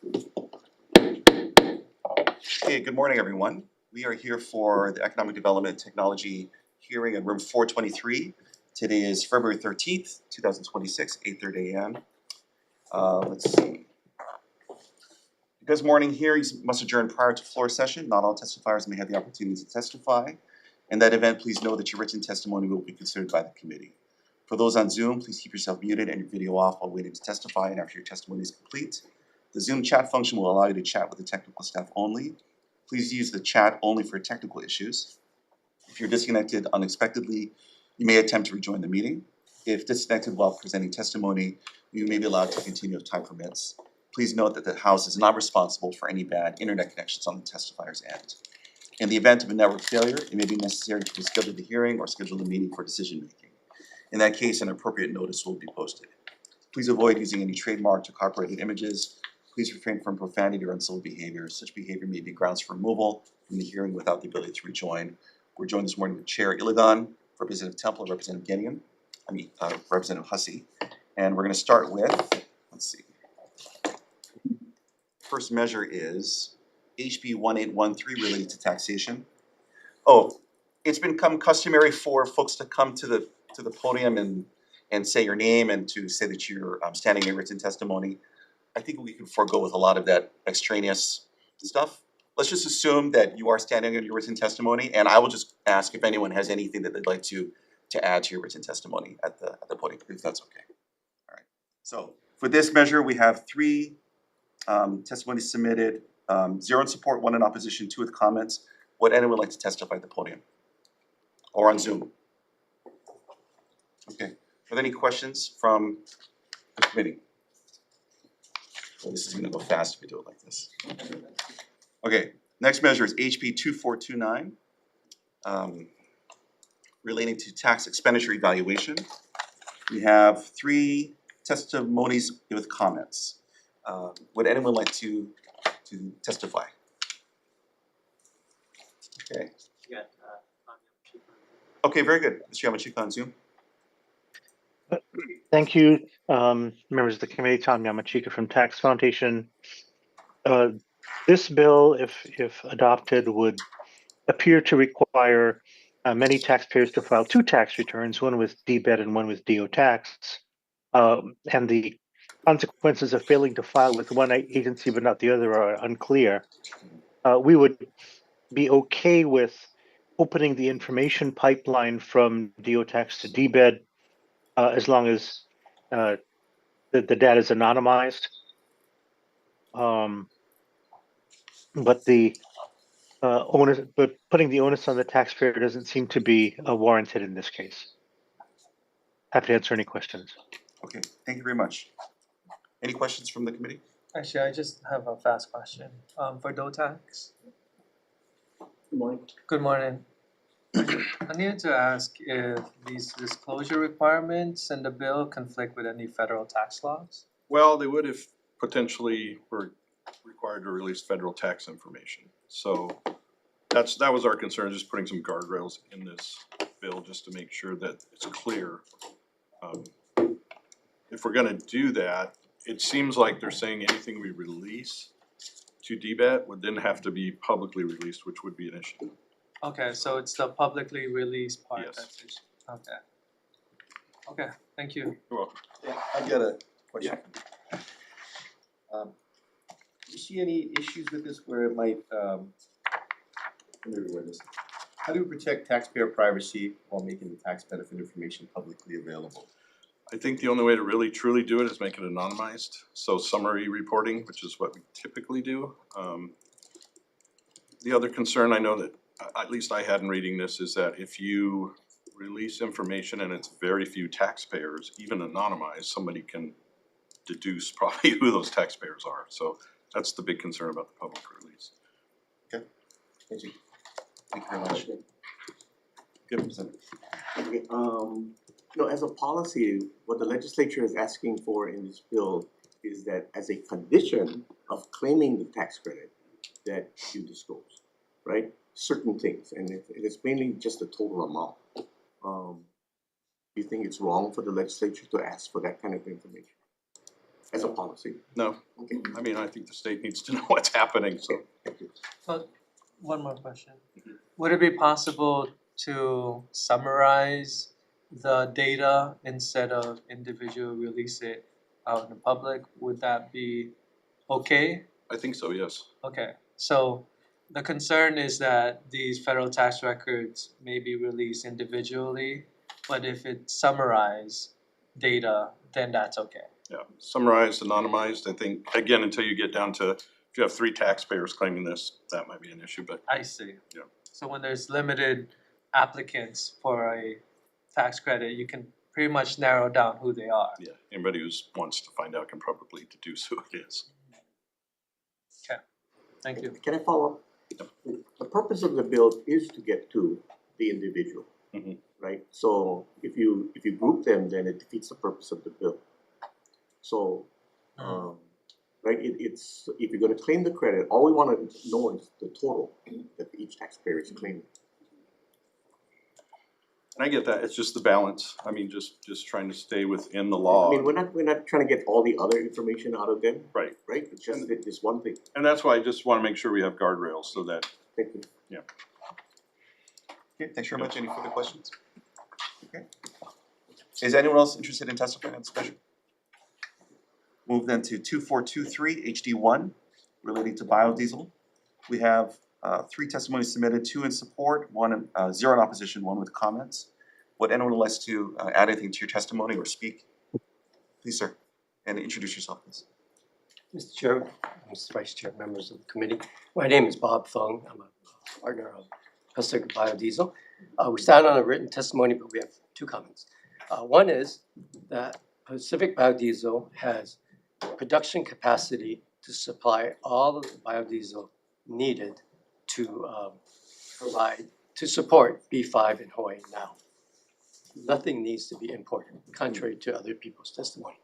Okay, good morning, everyone. We are here for the Economic Development Technology hearing in room 423. Today is February 13th, 2026, 8:30 a.m. Let's see. Because morning hearings must adjourn prior to floor session, not all testifiers may have the opportunity to testify. In that event, please know that your written testimony will be considered by the committee. For those on Zoom, please keep yourself muted and your video off while waiting to testify and after your testimony is complete. The Zoom chat function will allow you to chat with the technical staff only. Please use the chat only for technical issues. If you're disconnected unexpectedly, you may attempt to rejoin the meeting. If disconnected while presenting testimony, you may be allowed to continue if time permits. Please note that the House is not responsible for any bad internet connections on the testifier's end. In the event of a network failure, it may be necessary to reschedule the hearing or schedule the meeting for decision making. In that case, an appropriate notice will be posted. Please avoid using any trademarked or copyrighted images. Please refrain from profanity or uncivil behavior. Such behavior may be grounds for removal from the hearing without the ability to rejoin. We're joined this morning with Chair Iligan, Representative Temple, and Representative Hussey. And we're going to start with, let's see. First measure is HB 1813 related to taxation. Oh, it's become customary for folks to come to the podium and say your name and to say that you're standing in written testimony. I think we can forego with a lot of that extraneous stuff. Let's just assume that you are standing in your written testimony, and I will just ask if anyone has anything that they'd like to add to your written testimony at the podium, if that's okay. All right. So for this measure, we have 3 testimonies submitted, 0 in support, 1 in opposition, 2 with comments. Would anyone like to testify at the podium or on Zoom? Okay. Are there any questions from the committee? Well, this is going to go fast if we do it like this. Okay, next measure is HB 2429, relating to tax expenditure evaluation. We have 3 testimonies with comments. Would anyone like to testify? Okay. Yeah, Okay, very good. Mr. Yamachika on Zoom. Thank you, members of the committee. Tom Yamachika from Tax Foundation. This bill, if adopted, would appear to require many taxpayers to file 2 tax returns, one with DBET and one with DO tax. And the consequences of failing to file with one agency but not the other are unclear. We would be okay with opening the information pipeline from DO tax to DBET as long as the data is anonymized. But the but putting the onus on the taxpayer doesn't seem to be warranted in this case. Happy to answer any questions. Okay, thank you very much. Any questions from the committee? actually, I just have a fast question. For DO tax. Good morning. Good morning. I needed to ask if these disclosure requirements in the bill conflict with any federal tax laws? Well, they would if potentially were required to release federal tax information. So that was our concern, just putting some guardrails in this bill just to make sure that it's clear. If we're gonna do that, it seems like they're saying anything we release to DBET would then have to be publicly released, which would be an issue. Okay, so it's the publicly released part Yes. that's issue. Okay. Okay, thank you. You're welcome. Yeah, I've got a question. Do you see any issues with this where it might, let me reword this. How do we protect taxpayer privacy while making the tax benefit information publicly available? I think the only way to really truly do it is make it anonymized. So summary reporting, which is what we typically do. The other concern I know that at least I had in reading this is that if you release information and it's very few taxpayers, even anonymized, somebody can deduce probably who those taxpayers are. So that's the big concern about the public release. Okay, thank you. Thank you very much. Good, Representative. Okay, as a policy, what the legislature is asking for in this bill is that as a condition of claiming the tax credit, that you disclose, right? Certain things, and it's mainly just the total amount. Do you think it's wrong for the legislature to ask for that kind of information? as a policy. No, Okay. I mean, I think the state needs to know what's happening, so. But one more question. Would it be possible to summarize the data instead of individual release it out in the public? Would that be okay? I think so, yes. Okay, so the concern is that these federal tax records may be released individually, but if it's summarized data, then that's okay. Yeah, summarized, anonymized, I think, again, until you get down to, if you have 3 taxpayers claiming this, that might be an issue, but I see. Yeah. So when there's limited applicants for a tax credit, you can pretty much narrow down who they are. yeah, anybody who wants to find out can probably deduce who it is. Thank you. Can I follow up? The purpose of the bill is to get to the individual, Mhm. right? So if you group them, then it defeats the purpose of the bill. So, right, it's, if you're gonna claim the credit, all we wanna know is the total that each taxpayer is claiming. And I get that, it's just the balance, I mean, just trying to stay within the I law. mean, we're not trying to get all the other information out of them, Right, right? It's just that this one thing. and that's why I just wanna make sure we have guardrails so that, Thank you. Okay, thanks very much. Any further questions? Okay. Is anyone else interested in testifying on this measure? Move then to 2423 HD1 relating to biodiesel. We have 3 testimonies submitted, 2 in support, 0 in opposition, 1 with comments. Would anyone like to add anything to your testimony or speak? Please, sir, and introduce yourself, please. Mr. Chair, Mr. Vice Chair, members of the committee. My name is Bob Fung. I'm a partner of Pacific Biodiesel. We stand on a written testimony, but we have 2 comments. One is that Pacific Biodiesel has production capacity to supply all of the biodiesel needed to to support B5 in Hawaii now. Nothing needs to be imported, contrary to other people's testimony.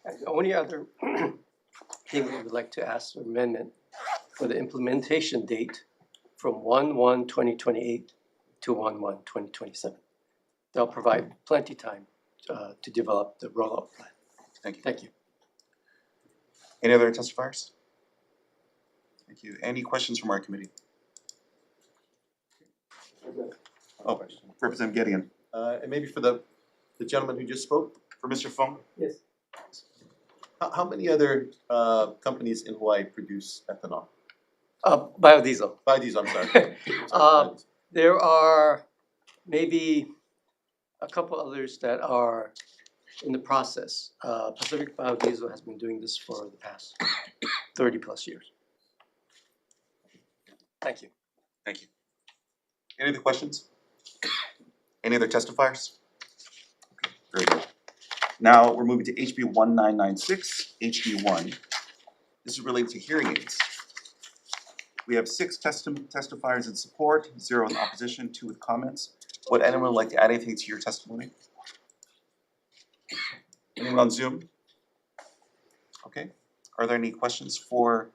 And the only other thing we would like to ask for amendment for the implementation date from 1/1/2028 to 1/1/2027. They'll provide plenty time to develop the rollout plan. Thank you. Thank you. Any other testifiers? Thank you. Any questions from our committee? Oh, Representative Gedeon. And maybe for the gentleman who just spoke, For Mr. Fung? Yes. how many other companies in Hawaii produce ethanol? Biodiesel. Biodiesel, I'm sorry. There are maybe a couple others that are in the process. Pacific Biodiesel has been doing this for the past 30 plus years. Thank you. Thank you. Any other questions? Any other testifiers? Okay, very good. Now we're moving to HB 1996, HD1. This is related to hearing aids. We have 6 testifiers in support, 0 in opposition, 2 with comments. Would anyone like to add anything to your testimony? Anyone on Zoom? Okay. Are there any questions for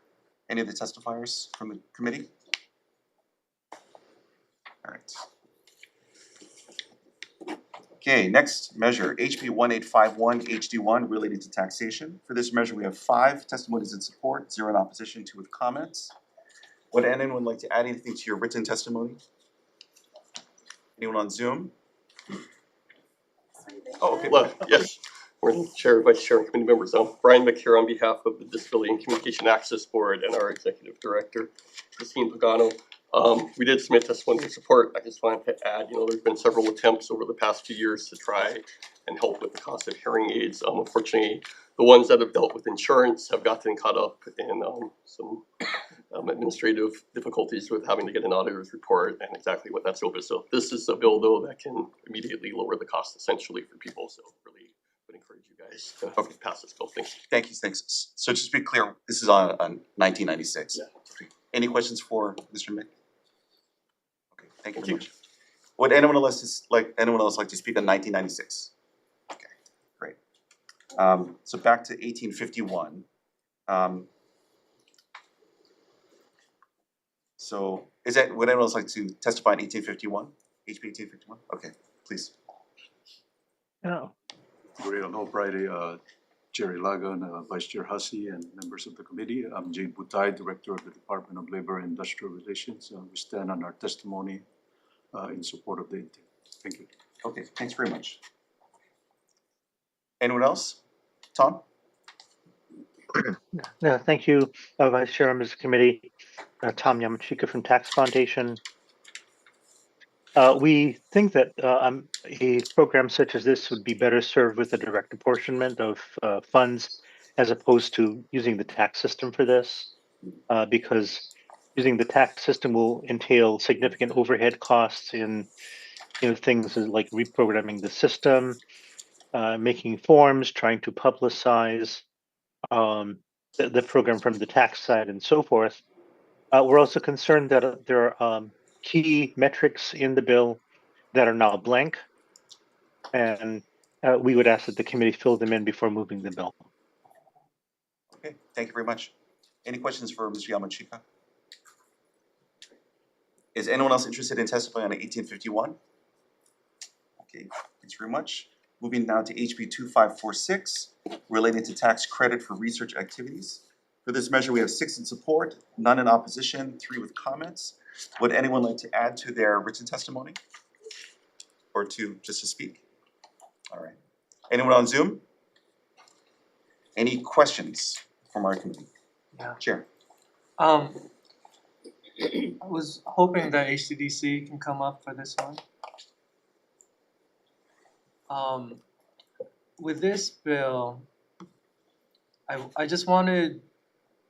any of the testifiers from the committee? All right. Okay, next measure, HB 1851 HD1 related to taxation. For this measure, we have 5 testimonies in support, 0 in opposition, 2 with comments. Would anyone like to add anything to your written testimony? Anyone on Zoom? Oh, okay. Hello, yes. Morning, Chair, Vice Chair, and committee members. I'm Brian McCare on behalf of the Disability and Communication Access Board and our Executive Director, Christine Pagano. We did submit testimony in support. I just wanted to add, there's been several attempts over the past few years to try and help with the cost of hearing aids. Unfortunately, the ones that have dealt with insurance have gotten caught up in some administrative difficulties with having to get an auditor's report and exactly what that's over. So this is a bill though that can immediately lower the cost essentially for people. So really would encourage you guys to pass this bill. Thanks. Thank you, thanks. So just to be clear, this is on 1996. Yeah. Any questions for Mr. Mick? Okay, thank you very much. Would anyone else like to speak on 1996? Okay, great. So back to 1851. So would anyone else like to testify in 1851? HB 1851? Okay, please. No. Great, I'm Bill Brady, Chair Ilagan, Vice Chair Hussey, and members of the committee. I'm Jane Butay, Director of the Department of Labor and Industrial Relations. We stand on our testimony in support of the intent. Thank you. Okay, thanks very much. Anyone else? Tom? Thank you, Vice Chair, members of the committee. Tom Yamachika from Tax Foundation. We think that a program such as this would be better served with a direct apportionment of funds as opposed to using the tax system for this, because using the tax system will entail significant overhead costs in things like reprogramming the system, making forms, trying to publicize the program from the tax side, and so forth. We're also concerned that there are key metrics in the bill that are now blank, and we would ask that the committee fill them in before moving the bill. Okay, thank you very much. Any questions for Mr. Yamachika? Is anyone else interested in testifying on 1851? Okay, thanks very much. Moving now to HB 2546, related to tax credit for research activities. For this measure, we have 6 in support, none in opposition, 3 with comments. Would anyone like to add to their written testimony? Or just to speak? All right. Anyone on Zoom? Any questions from our committee? Yeah. Chair. I was hoping that HCDC can come up for this one. With this bill, I just wanted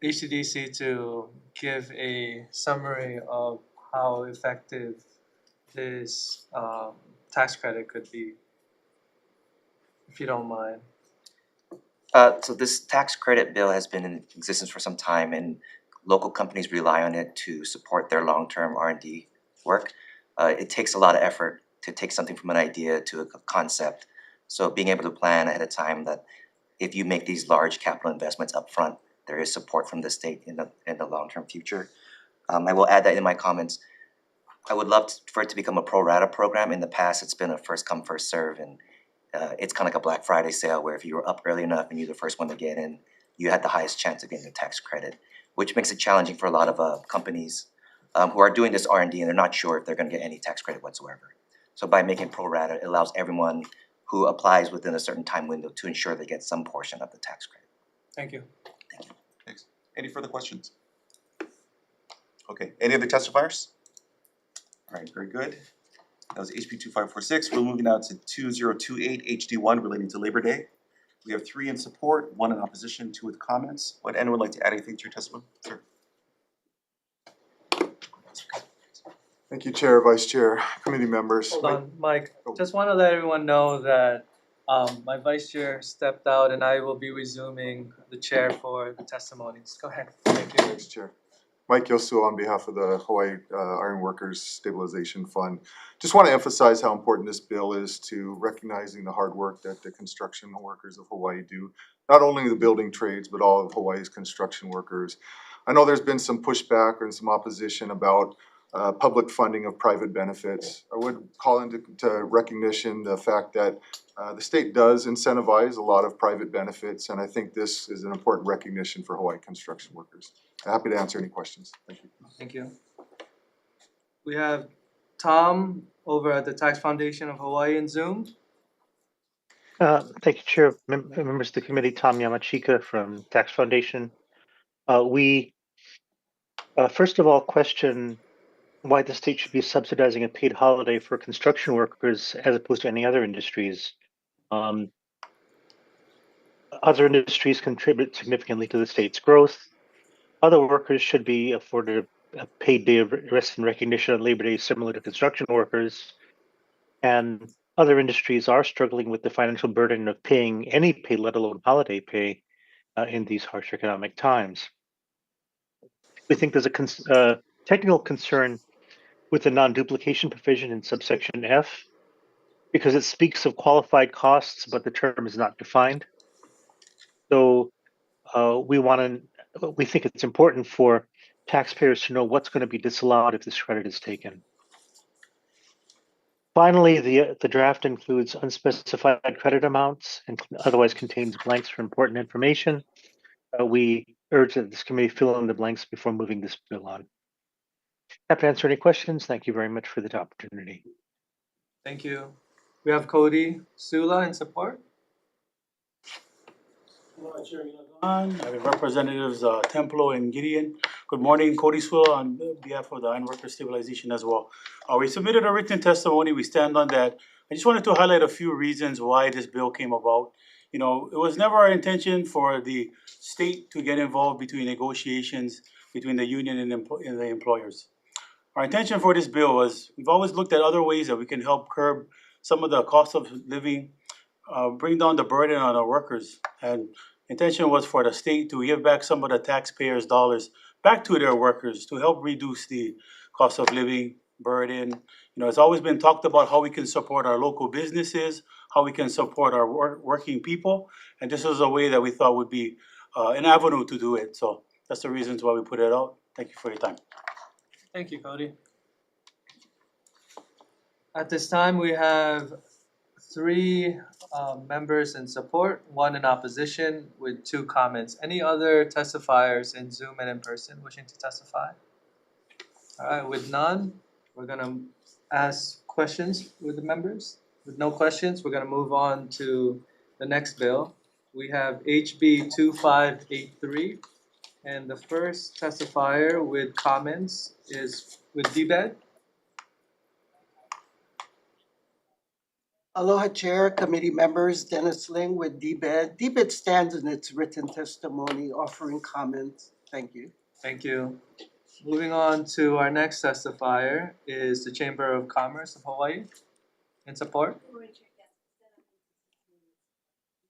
HCDC to give a summary of how effective this tax credit could be, if you don't mind. So this tax credit bill has been in existence for some time, and local companies rely on it to support their long-term R&D work. It takes a lot of effort to take something from an idea to a concept. So being able to plan ahead of time that if you make these large capital investments up front, there is support from the state in the long-term future. I will add that in my comments. I would love for it to become a pro rata program. In the past, it's been a first come, first serve, and it's kind of like a Black Friday sale where if you were up early enough and you're the first one to get in, you had the highest chance of getting the tax credit, which makes it challenging for a lot of companies who are doing this R&D and they're not sure if they're going to get any tax credit whatsoever. So by making pro rata, it allows everyone who applies within a certain time window to ensure they get some portion of the tax credit. Thank you. Thank you. Thanks. Any further questions? Okay, any other testifiers? All right, very good. That was HB 2546. We're moving now to 2028 HD1 relating to Labor Day. We have 3 in support, 1 in opposition, 2 with comments. Would anyone like to add anything to your testimony? Sir. Thank you, Chair, Vice Chair, committee members. Hold on, Mike. Just want to let everyone know that my vice chair stepped out and I will be resuming the chair for the testimonies. Go ahead. Thank you. Thanks, Chair. Mike Yosu on behalf of the Hawaii Iron Workers Stabilization Fund. Just want to emphasize how important this bill is to recognizing the hard work that the construction workers of Hawaii do. Not only the building trades, but all of Hawaii's construction workers. I know there's been some pushback and some opposition about public funding of private benefits. I would call into recognition the fact that the state does incentivize a lot of private benefits, and I think this is an important recognition for Hawaii construction workers. Happy to answer any questions. Thank you. Thank you. We have Tom over at the Tax Foundation of Hawaii in Zoom. Thank you, Chair. Members of the committee, Tom Yamachika from Tax Foundation. We first of all question why the state should be subsidizing a paid holiday for construction workers as opposed to any other industries. Other industries contribute significantly to the state's growth. Other workers should be afforded a paid day of rest and recognition on Labor Day similar to construction workers. And other industries are struggling with the financial burden of paying any pay, let alone holiday pay, in these harsh economic times. We think there's a technical concern with the non-duplication provision in subsection F, because it speaks of qualified costs, but the term is not defined. So we think it's important for taxpayers to know what's going to be disallowed if this credit is taken. Finally, the draft includes unspecified credit amounts and otherwise contains blanks for important information. We urge that this committee fill in the blanks before moving this bill on. Happy to answer any questions. Thank you very much for the opportunity. Thank you. We have Cody Sula in support. Hello, Chair Representatives Templo and Gideon. Good morning, Cody Sewell on behalf of the Iron Worker Stabilization as well. We submitted a written testimony, we stand on that. I just wanted to highlight a few reasons why this bill came about. You know, it was never our intention for the state to get involved between negotiations between the union and the employers. Our intention for this bill was, we've always looked at other ways that we can help curb some of the cost of living, bring down the burden on our workers. And intention was for the state to give back some of the taxpayers' dollars back to their workers to help reduce the cost of living burden. You know, it's always been talked about how we can support our local businesses, how we can support our working people. And this was a way that we thought would be an avenue to do it. So that's the reasons why we put it out. Thank you for your time. Thank you, Cody. At this time, we have 3 members in support, 1 in opposition with 2 comments. Any other testifiers in Zoom and in person wishing to testify? All right, with none, we're gonna ask questions with the members. With no questions, we're gonna move on to the next bill. We have HB 2583, and the first testifier with comments is with DBED. Aloha Chair, committee members, Dennis Ling with DBED. DBED stands in its written testimony offering comments. Thank you. Thank you. Moving on to our next testifier is the Chamber of Commerce of Hawaii. In support?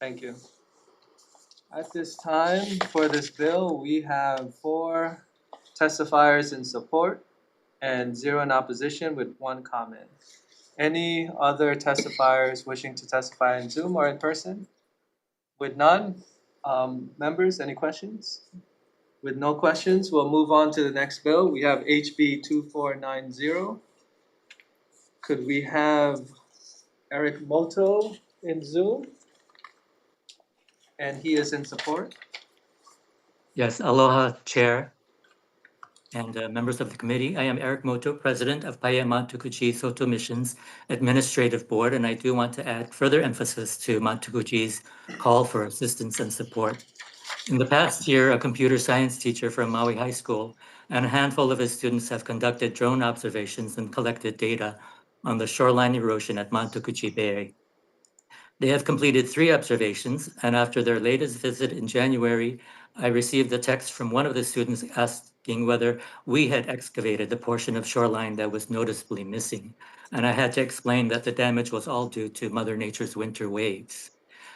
Thank you. At this time, for this bill, we have 4 testifiers in support and 0 in opposition with 1 comment. Any other testifiers wishing to testify in Zoom or in person? With none, members, any questions? With no questions, we'll move on to the next bill. We have HB 2490. Could we have Eric Moto in Zoom? And he is in support. Yes, aloha, Chair and members of the committee. I am Eric Moto, President of Paia Tukuchi Soto Missions Administrative Board, and I do want to add further emphasis to Tukuchi's call for assistance and support. In the past year, a computer science teacher from Maui High School and a handful of his students have conducted drone observations and collected data on the shoreline erosion at Tukuchi Bay. They have completed 3 observations, and after their latest visit in January, I received a text from one of the students asking whether we had excavated the portion of shoreline that was noticeably missing, and I had to explain that the damage was all due to Mother Nature's winter waves.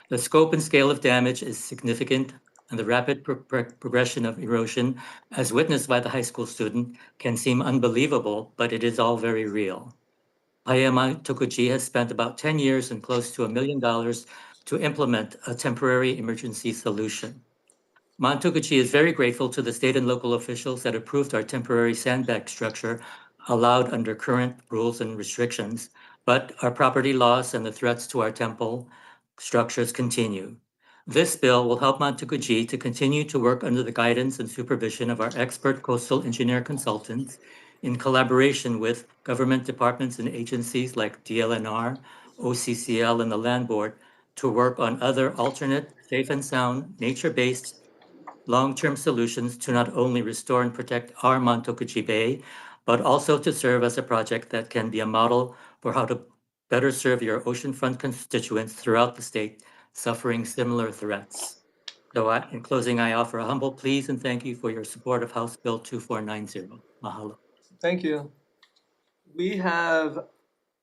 The scope and scale of damage is significant, and the rapid progression of erosion, as witnessed by the high school student, can seem unbelievable, but it is all very real. Paia Tukuchi has spent about 10 years and close to $1 million to implement a temporary emergency solution. Tukuchi is very grateful to the state and local officials that approved our temporary sandbag structure allowed under current rules and restrictions, but our property loss and the threats to our temple structures continue. This bill will help Tukuchi to continue to work under the guidance and supervision of our expert coastal engineer consultants in collaboration with government departments and agencies like DLNR, OCCL, and the Land Board to work on other alternate, safe and sound, nature-based, long-term solutions to not only restore and protect our Tukuchi Bay, but also to serve as a project that can be a model for how to better serve your oceanfront constituents throughout the state suffering similar threats. So in closing, I offer a humble pleas and thank you for your support of House Bill 2490. Mahalo. Thank you. We have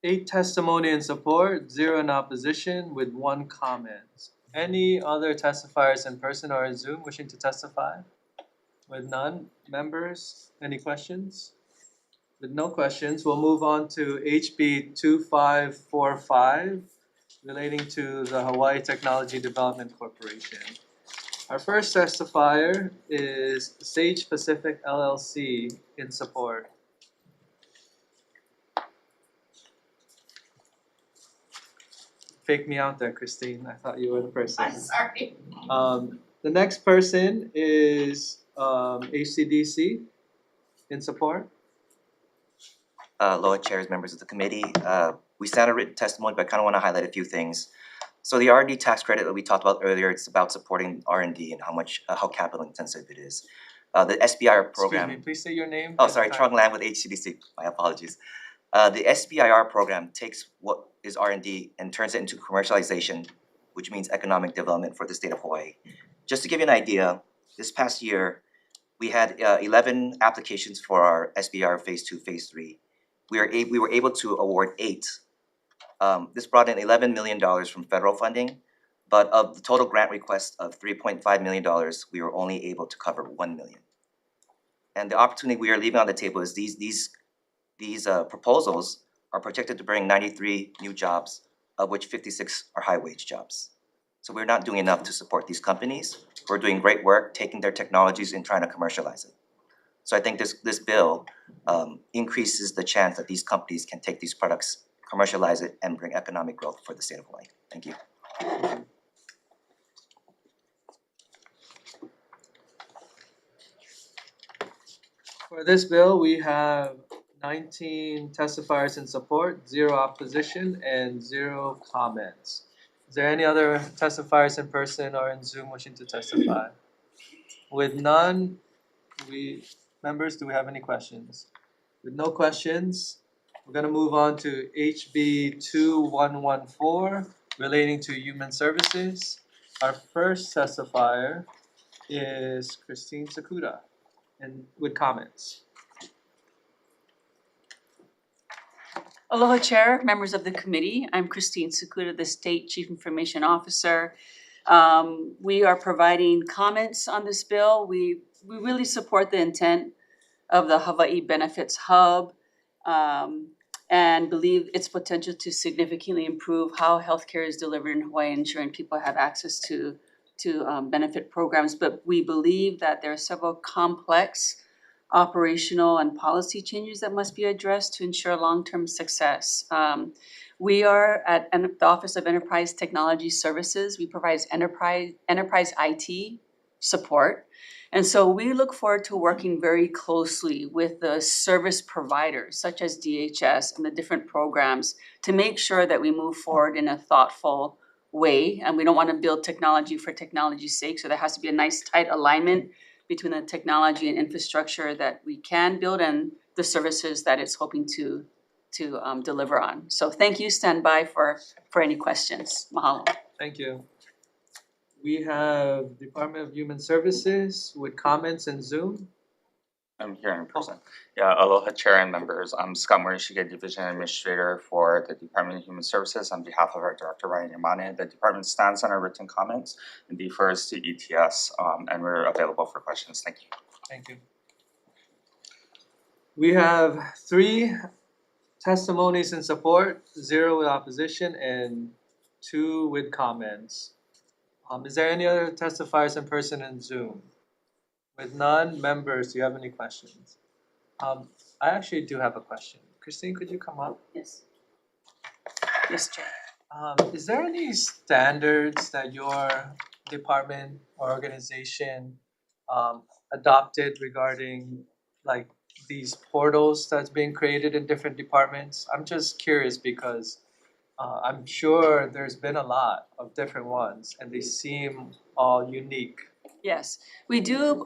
8 testimony in support, 0 in opposition with 1 comment. Any other testifiers in person or in Zoom wishing to testify? With none, members, any questions? With no questions, we'll move on to HB 2545 relating to the Hawaii Technology Development Corporation. Our first testifier is Sage Pacific LLC in support. fake me out there, Christine. I thought you were the person. I'm sorry. The next person is HCDC in support. Aloha chairs, members of the committee. We stand a written testimony, but I kind of want to highlight a few things. So the R&D tax credit that we talked about earlier, it's about supporting R&D and how capital intensive it is. The SBIR program. Excuse me, please say your name. Oh, sorry, Trong Lam with HCDC. My apologies. The SBIR program takes what is R&D and turns it into commercialization, which means economic development for the state of Hawaii. Just to give you an idea, this past year, we had 11 applications for our SBIR Phase 2, Phase 3. We were able to award 8. This brought in $11 million from federal funding, but of the total grant request of $3.5 million, we were only able to cover $1 million. And the opportunity we are leaving on the table is these proposals are projected to bring 93 new jobs, of which 56 are high-wage jobs. So we're not doing enough to support these companies. We're doing great work, taking their technologies and trying to commercialize it. So I think this bill increases the chance that these companies can take these products, commercialize it, and bring economic growth for the state of Hawaii. Thank you. For this bill, we have 19 testifiers in support, 0 opposition, and 0 comments. Is there any other testifiers in person or in Zoom wishing to testify? With none, members, do we have any questions? With no questions, we're gonna move on to HB 2114 relating to human services. Our first testifier is Christine Sakuda, and with comments. Aloha Chair, members of the committee. I'm Christine Sakuda, the State Chief Information Officer. We are providing comments on this bill. We really support the intent of the Hawaii Benefits Hub and believe its potential to significantly improve how healthcare is delivered in Hawaii, ensuring people have access to benefit programs. But we believe that there are several complex operational and policy changes that must be addressed to ensure long-term success. We are at the Office of Enterprise Technology Services. We provide enterprise IT support. And so we look forward to working very closely with the service providers, such as DHS and the different programs, to make sure that we move forward in a thoughtful way. And we don't want to build technology for technology's sake. So there has to be a nice tight alignment between the technology and infrastructure that we can build and the services that it's hoping to deliver on. So thank you. Stand by for any questions. Mahalo. Thank you. We have Department of Human Services with comments in Zoom. I'm here in person. Yeah, aloha chair and members. I'm Scott Morishige, Division Administrator for the Department of Human Services on behalf of our Director Ryan Yamane. The department stands on our written comments and defers to ETS, and we're available for questions. Thank you. Thank you. We have 3 testimonies in support, 0 with opposition, and 2 with comments. Is there any other testifiers in person in Zoom? With none, members, do you have any questions? I actually do have a question. Christine, could you come up? Yes. Yes, Chair. Is there any standards that your department or organization adopted regarding like these portals that's being created in different departments? I'm just curious because I'm sure there's been a lot of different ones and they seem all unique. Yes, we do.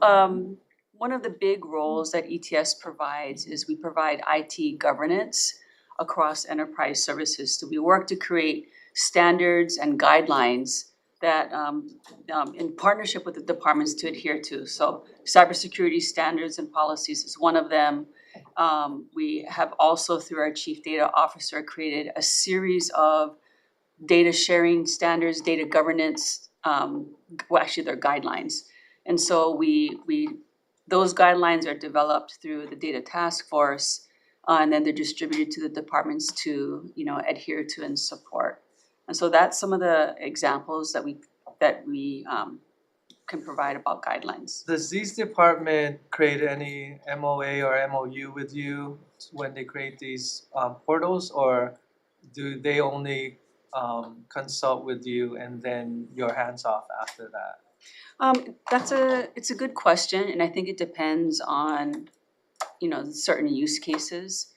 One of the big roles that ETS provides is we provide IT governance across enterprise services. So we work to create standards and guidelines that in partnership with the departments to adhere to. So cybersecurity standards and policies is one of them. We have also, through our Chief Data Officer, created a series of data sharing standards, data governance, well, actually they're guidelines. And so those guidelines are developed through the data task force, and then they're distributed to the departments to, adhere to and support. And so that's some of the examples that we can provide about guidelines. Does these department create any MOA or MOU with you when they create these portals, or do they only consult with you and then you're hands off after that? It's a good question, and I think it depends on, certain use cases.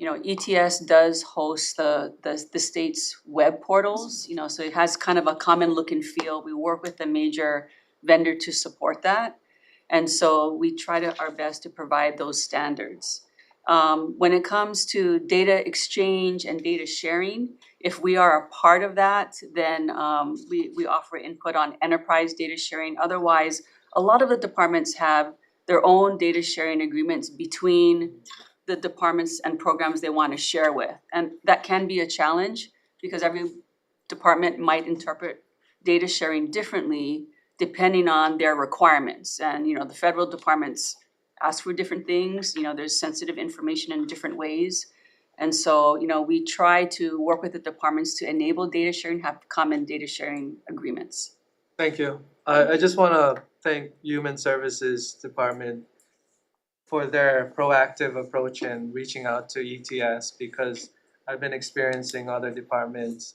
ETS does host the state's web portals, so it has kind of a common look and feel. We work with a major vendor to support that. And so we try our best to provide those standards. When it comes to data exchange and data sharing, if we are a part of that, then we offer input on enterprise data sharing. Otherwise, a lot of the departments have their own data sharing agreements between the departments and programs they want to share with. And that can be a challenge because every department might interpret data sharing differently depending on their requirements. And, the federal departments ask for different things. There's sensitive information in different ways. And so, we try to work with the departments to enable data sharing, have common data sharing agreements. Thank you. I just want to thank Human Services Department for their proactive approach in reaching out to ETS, because I've been experiencing other departments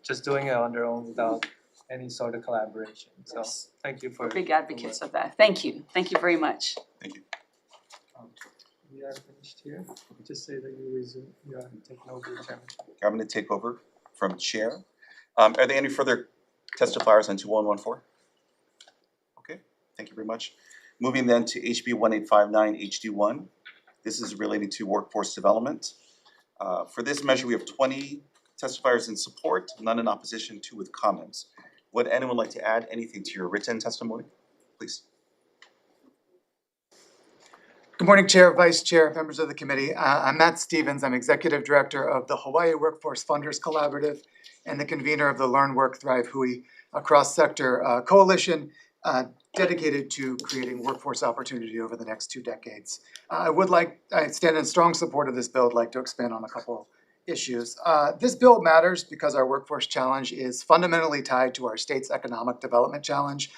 just doing it on their own without any sort of collaboration. So Yes. thank you for We're big advocates of that. Thank you. Thank you very much. Thank you. We are finished here. Just say that you resume. You are taking over the chairmanship. I'm gonna take over from chair. Are there any further testifiers on 2114? Okay, thank you very much. Moving then to HB 1859 HD1. This is relating to workforce development. For this measure, we have 20 testifiers in support, none in opposition, 2 with comments. Would anyone like to add anything to your written testimony? Please. Good morning, Chair, Vice Chair, members of the committee. I'm Matt Stevens. I'm Executive Director of the Hawaii Workforce Funders Collaborative and the convener of the Learn, Work, Thrive Hui, a cross-sector coalition dedicated to creating workforce opportunity over the next 2 decades. I stand in strong support of this bill. I'd like to expand on a couple issues. This bill matters because our workforce challenge is fundamentally tied to our state's economic development challenge.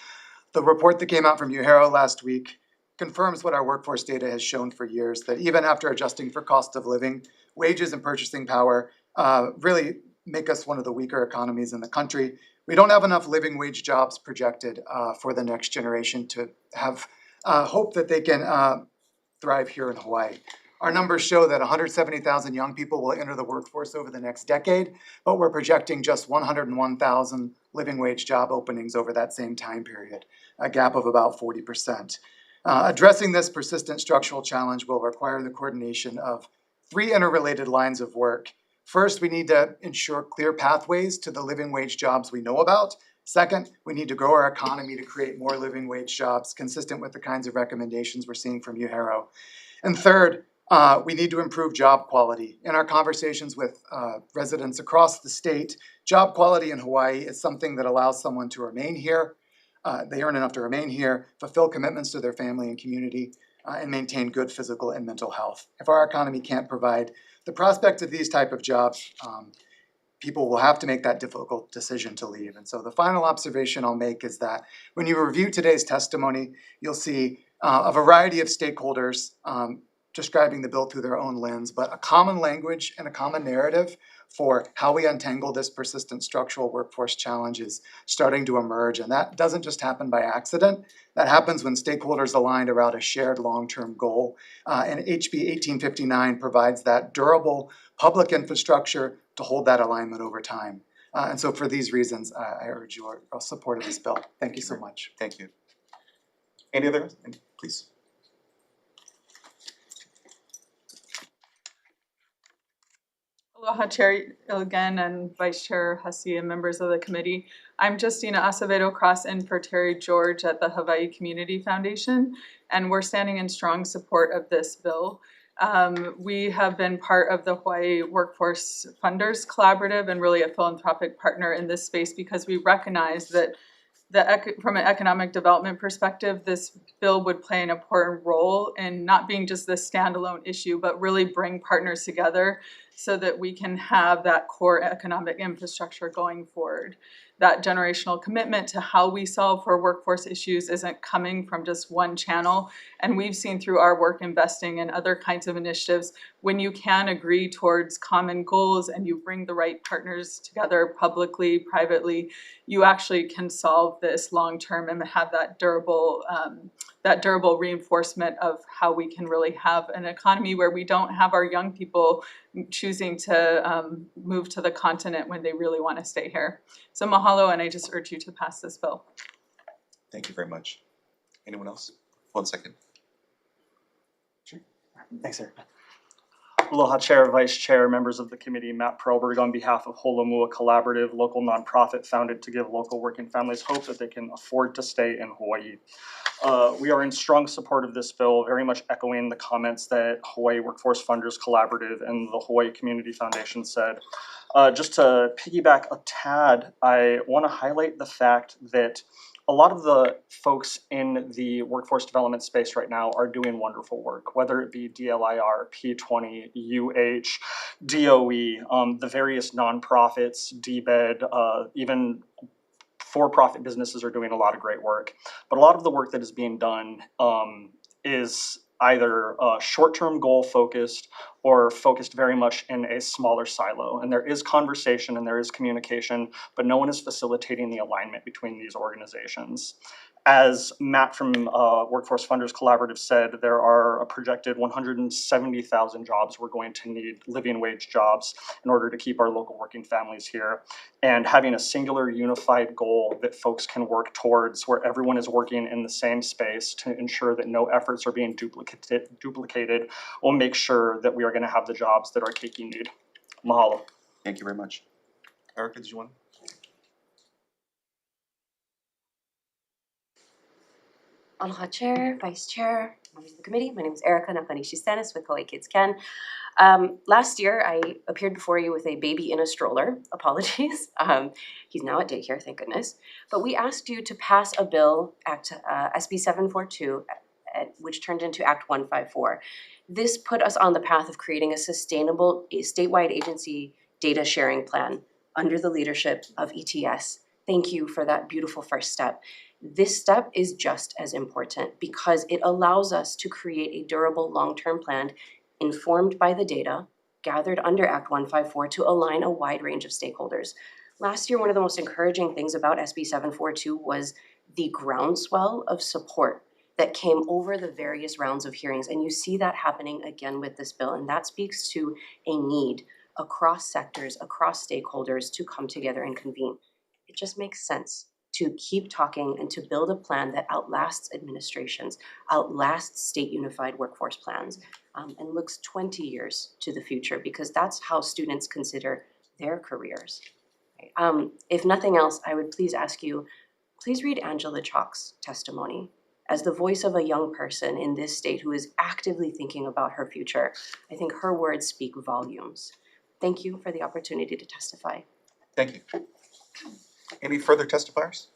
The report that came out from UHERO last week confirms what our workforce data has shown for years, that even after adjusting for cost of living, wages and purchasing power really make us one of the weaker economies in the country. We don't have enough living wage jobs projected for the next generation to have hope that they can thrive here in Hawaii. Our numbers show that 170,000 young people will enter the workforce over the next decade, but we're projecting just 101,000 living wage job openings over that same time period, a gap of about 40%. Addressing this persistent structural challenge will require the coordination of 3 interrelated lines of work. First, we need to ensure clear pathways to the living wage jobs we know about. Second, we need to grow our economy to create more living wage jobs consistent with the kinds of recommendations we're seeing from UHERO. And third, we need to improve job quality. In our conversations with residents across the state, job quality in Hawaii is something that allows someone to remain here. They earn enough to remain here, fulfill commitments to their family and community, and maintain good physical and mental health. If our economy can't provide the prospect of these type of jobs, people will have to make that difficult decision to leave. And so the final observation I'll make is that when you review today's testimony, you'll see a variety of stakeholders describing the bill through their own lens, but a common language and a common narrative for how we untangle this persistent structural workforce challenge is starting to emerge. And that doesn't just happen by accident. That happens when stakeholders aligned around a shared long-term goal. And HB 1859 provides that durable public infrastructure to hold that alignment over time. And so for these reasons, I urge your support of this bill. Thank you so much. Thank you. Any other, please? Aloha Chair again and Vice Chair Hussey and members of the committee. I'm Justina Acevedo, cross-in for Terry George at the Hawaii Community Foundation, and we're standing in strong support of this bill. We have been part of the Hawaii Workforce Funders Collaborative and really a philanthropic partner in this space because we recognize that from an economic development perspective, this bill would play an important role in not being just this standalone issue, but really bring partners together so that we can have that core economic infrastructure going forward. that generational commitment to how we solve for workforce issues isn't coming from just one channel. And we've seen through our work investing in other kinds of initiatives, when you can agree towards common goals and you bring the right partners together publicly, privately, you actually can solve this long term and have that durable reinforcement of how we can really have an economy where we don't have our young people choosing to move to the continent when they really want to stay here. So mahalo, and I just urge you to pass this bill. Thank you very much. Anyone else? 1 second. Thanks, sir. Aloha Chair, Vice Chair, members of the committee, Matt Perlberg on behalf of Holomua Collaborative, local nonprofit founded to give local working families hope that they can afford to stay in Hawaii. We are in strong support of this bill, very much echoing the comments that Hawaii Workforce Funders Collaborative and the Hawaii Community Foundation said. Just to piggyback a tad, I want to highlight the fact that a lot of the folks in the workforce development space right now are doing wonderful work, whether it be DLIR, P20, UH, DOE, the various nonprofits, DBED, even for-profit businesses are doing a lot of great work. But a lot of the work that is being done is either short-term goal focused or focused very much in a smaller silo. And there is conversation and there is communication, but no one is facilitating the alignment between these organizations. As Matt from Workforce Funders Collaborative said, there are a projected 170,000 jobs we're going to need, living wage jobs, in order to keep our local working families here. And having a singular unified goal that folks can work towards, where everyone is working in the same space to ensure that no efforts are being duplicated, will make sure that we are going to have the jobs that our keiki need. Mahalo. Thank you very much. Erica, did you want to? Aloha Chair, Vice Chair, members of the committee. My name is Erica Nakanishi Stanis with Hawaii Kids Can. Last year, I appeared before you with a baby in a stroller. Apologies. He's now at daycare, thank goodness. But we asked you to pass a bill, SB 742, which turned into Act 154. This put us on the path of creating a sustainable statewide agency data sharing plan under the leadership of ETS. Thank you for that beautiful first step. This step is just as important because it allows us to create a durable long-term plan informed by the data gathered under Act 154 to align a wide range of stakeholders. Last year, one of the most encouraging things about SB 742 was the groundswell of support that came over the various rounds of hearings. And you see that happening again with this bill. And that speaks to a need across sectors, across stakeholders to come together and convene. It just makes sense to keep talking and to build a plan that outlasts administrations, outlasts state unified workforce plans, and looks 20 years to the future, because that's how students consider their careers. Right? If nothing else, I would please ask you, please read Angela Chalk's testimony. As the voice of a young person in this state who is actively thinking about her future, I think her words speak volumes. Thank you for the opportunity to testify. Thank you. Any further testifiers?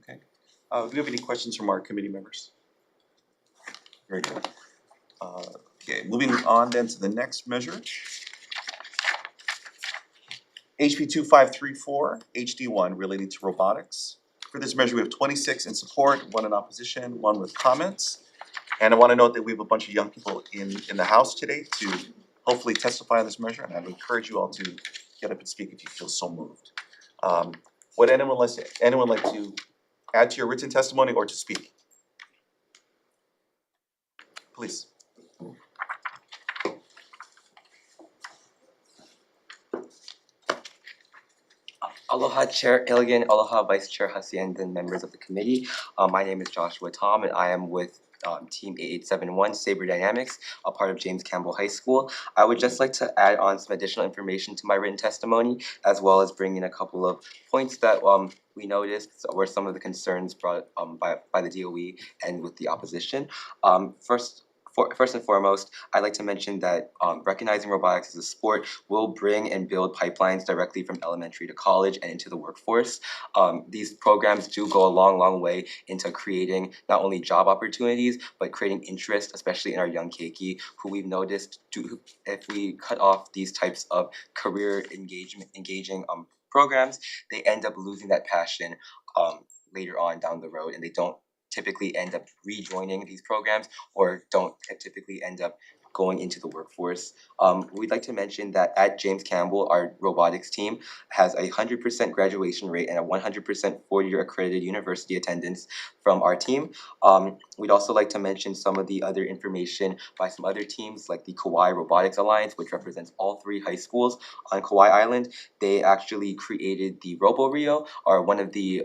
Okay. Do we have any questions from our committee members? Very good. Okay, moving on then to the next measure. HB 2534, HD1, relating to robotics. For this measure, we have 26 in support, 1 in opposition, 1 with comments. And I want to note that we have a bunch of young people in the House today to hopefully testify on this measure, and I would encourage you all to get up and speak if you feel so moved. Would anyone like to add to your written testimony or to speak? Please. Aloha Chair Illigan, aloha Vice Chair Hussey, and then members of the committee. My name is Joshua Tom, and I am with Team 8871 Sabre Dynamics, a part of James Campbell High School. I would just like to add on some additional information to my written testimony, as well as bring in a couple of points that we noticed were some of the concerns brought by the DOE and with the opposition. First and foremost, I'd like to mention that recognizing robotics as a sport will bring and build pipelines directly from elementary to college and into the workforce. These programs do go a long way into creating not only job opportunities, but creating interest, especially in our young keiki, who we've noticed if we cut off these types of career engaging programs, they end up losing that passion later on down the road, and they don't typically end up rejoining these programs or don't typically end up going into the workforce. We'd like to mention that at James Campbell, our robotics team has a 100% graduation rate and a 100% four-year accredited university attendance from our team. We'd also like to mention some of the other information by some other teams like the Kauai Robotics Alliance, which represents all 3 high schools on Kauai Island. They actually created the RoboRio, or one of the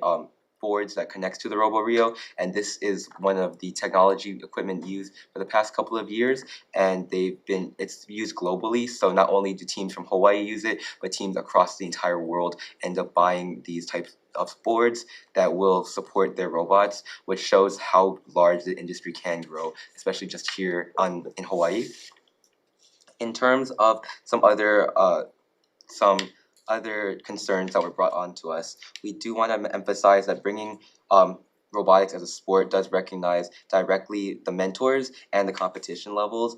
boards that connects to the RoboRio, and this is one of the technology equipment used for the past couple of years, and it's used globally. So not only do teams from Hawaii use it, but teams across the entire world end up buying these types of boards that will support their robots, which shows how large the industry can grow, especially just here in Hawaii. In terms of some other concerns that were brought on to us, we do want to emphasize that bringing robotics as a sport does recognize directly the mentors and the competition levels.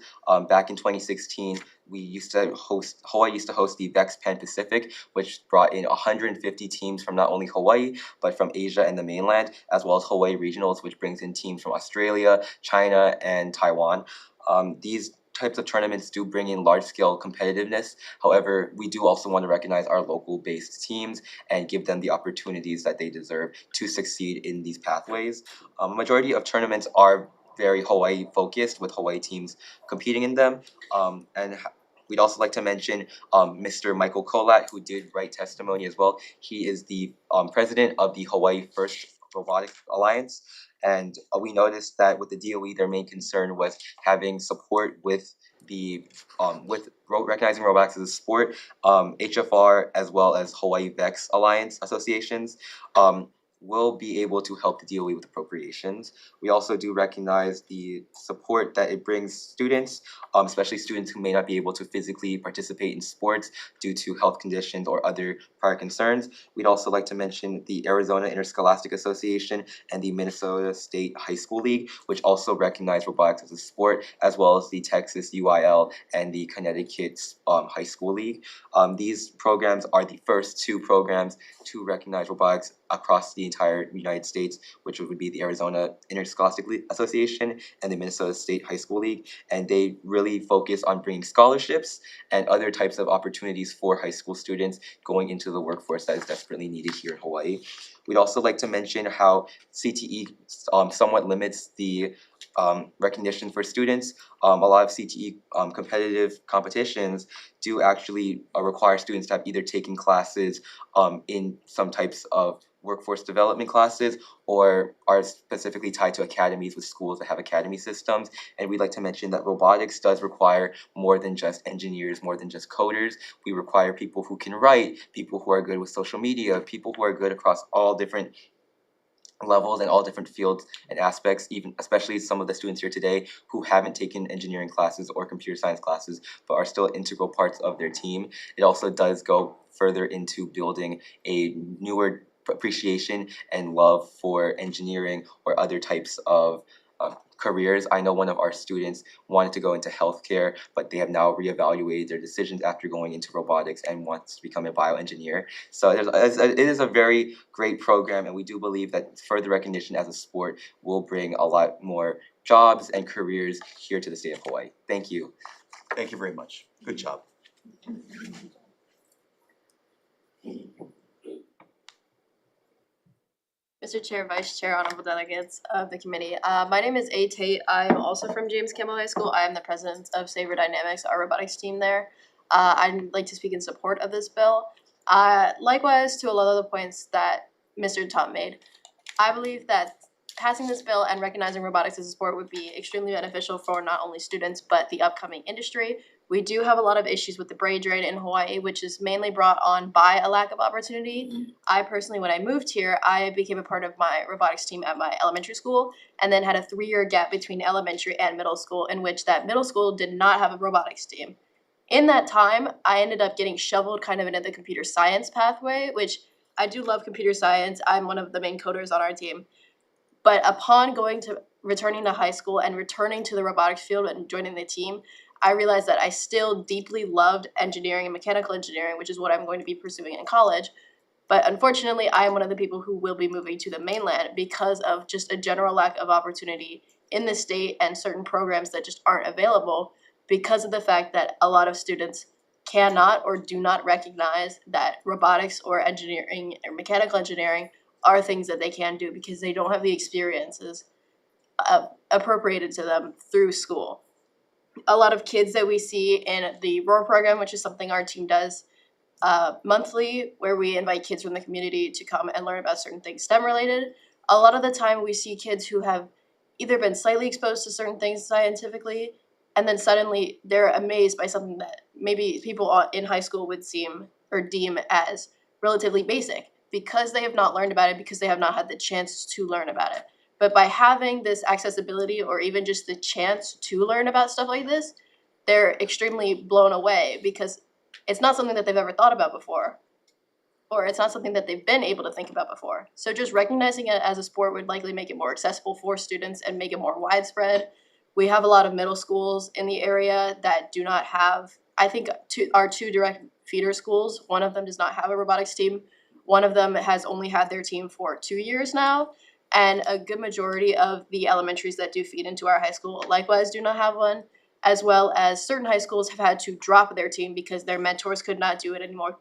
Back in 2016, Hawaii used to host the VEX Pan Pacific, which brought in 150 teams from not only Hawaii, but from Asia and the mainland, as well as Hawaii Regionals, which brings in teams from Australia, China, and Taiwan. These types of tournaments do bring in large-scale competitiveness. However, we do also want to recognize our local-based teams and give them the opportunities that they deserve to succeed in these pathways. A majority of tournaments are very Hawaii-focused, with Hawaii teams competing in them. We'd also like to mention Mr. Michael Kolat, who did write testimony as well. He is the president of the Hawaii First Robotics Alliance. And we noticed that with the DOE, their main concern was having support with recognizing robotics as a sport. HFR as well as Hawaii VEX Alliance associations will be able to help the DOE with appropriations. We also do recognize the support that it brings students, especially students who may not be able to physically participate in sports due to health conditions or other prior concerns. We'd also like to mention the Arizona Interscholastic Association and the Minnesota State High School League, which also recognize robotics as a sport, as well as the Texas UIL and the Connecticut High School League. These programs are the first 2 programs to recognize robotics across the entire United States, which would be the Arizona Interscholastic Association and the Minnesota State High School League. And they really focus on bringing scholarships and other types of opportunities for high school students going into the workforce that is desperately needed here in Hawaii. We'd also like to mention how CTE somewhat limits the recognition for students. A lot of CTE competitive competitions do actually require students to have either taken classes in some types of workforce development classes or are specifically tied to academies with schools that have academy systems. And we'd like to mention that robotics does require more than just engineers, more than just coders. We require people who can write, people who are good with social media, people who are good across all different levels and all different fields and aspects, even especially some of the students here today who haven't taken engineering classes or computer science classes but are still integral parts of their team. It also does go further into building a newer appreciation and love for engineering or other types of careers. I know one of our students wanted to go into healthcare, but they have now reevaluated their decisions after going into robotics and wants to become a bioengineer. So it is a very great program, and we do believe that further recognition as a sport will bring a lot more jobs and careers here to the state of Hawaii. Thank you. Thank you very much. Good job. Mr. Chair, Vice Chair, Honorable Delegates of the committee. My name is A. Tate. I'm also from James Campbell High School. I am the president of Saber Dynamics, our robotics team there. I'd like to speak in support of this bill. Likewise, to a lot of the points that Mr. Tom made, I believe that passing this bill and recognizing robotics as a sport would be extremely beneficial for not only students, but the upcoming industry. We do have a lot of issues with the brain drain in Hawaii, which is mainly brought on by a lack of opportunity. I personally, when I moved here, I became a part of my robotics team at my elementary school, and then had a 3-year gap between elementary and middle school, in which that middle school did not have a robotics team. In that time, I ended up getting shoveled kind of into the computer science pathway, which I do love computer science. I'm one of the main coders on our team. But upon returning to high school and returning to the robotics field and joining the team, I realized that I still deeply loved engineering and mechanical engineering, which is what I'm going to be pursuing in college. But unfortunately, I am one of the people who will be moving to the mainland because of just a general lack of opportunity in the state and certain programs that just aren't available because of the fact that a lot of students cannot or do not recognize that robotics or engineering or mechanical engineering are things that they can do because they don't have the experiences appropriated to them through school. A lot of kids that we see in the ROAR program, which is something our team does monthly, where we invite kids from the community to come and learn about certain things STEM related. A lot of the time we see kids who have either been slightly exposed to certain things scientifically, and then suddenly they're amazed by something that maybe people in high school would seem or deem as relatively basic because they have not learned about it, because they have not had the chance to learn about it. But by having this accessibility or even just the chance to learn about stuff like this, they're extremely blown away because it's not something that they've ever thought about before, or it's not something that they've been able to think about before. So just recognizing it as a sport would likely make it more accessible for students and make it more widespread. We have a lot of middle schools in the area that do not have, I think our two direct feeder schools, one of them does not have a robotics team. One of them has only had their team for 2 years now. And a good majority of the elementaries that do feed into our high school likewise do not have one, as well as certain high schools have had to drop their team because their mentors could not do it anymore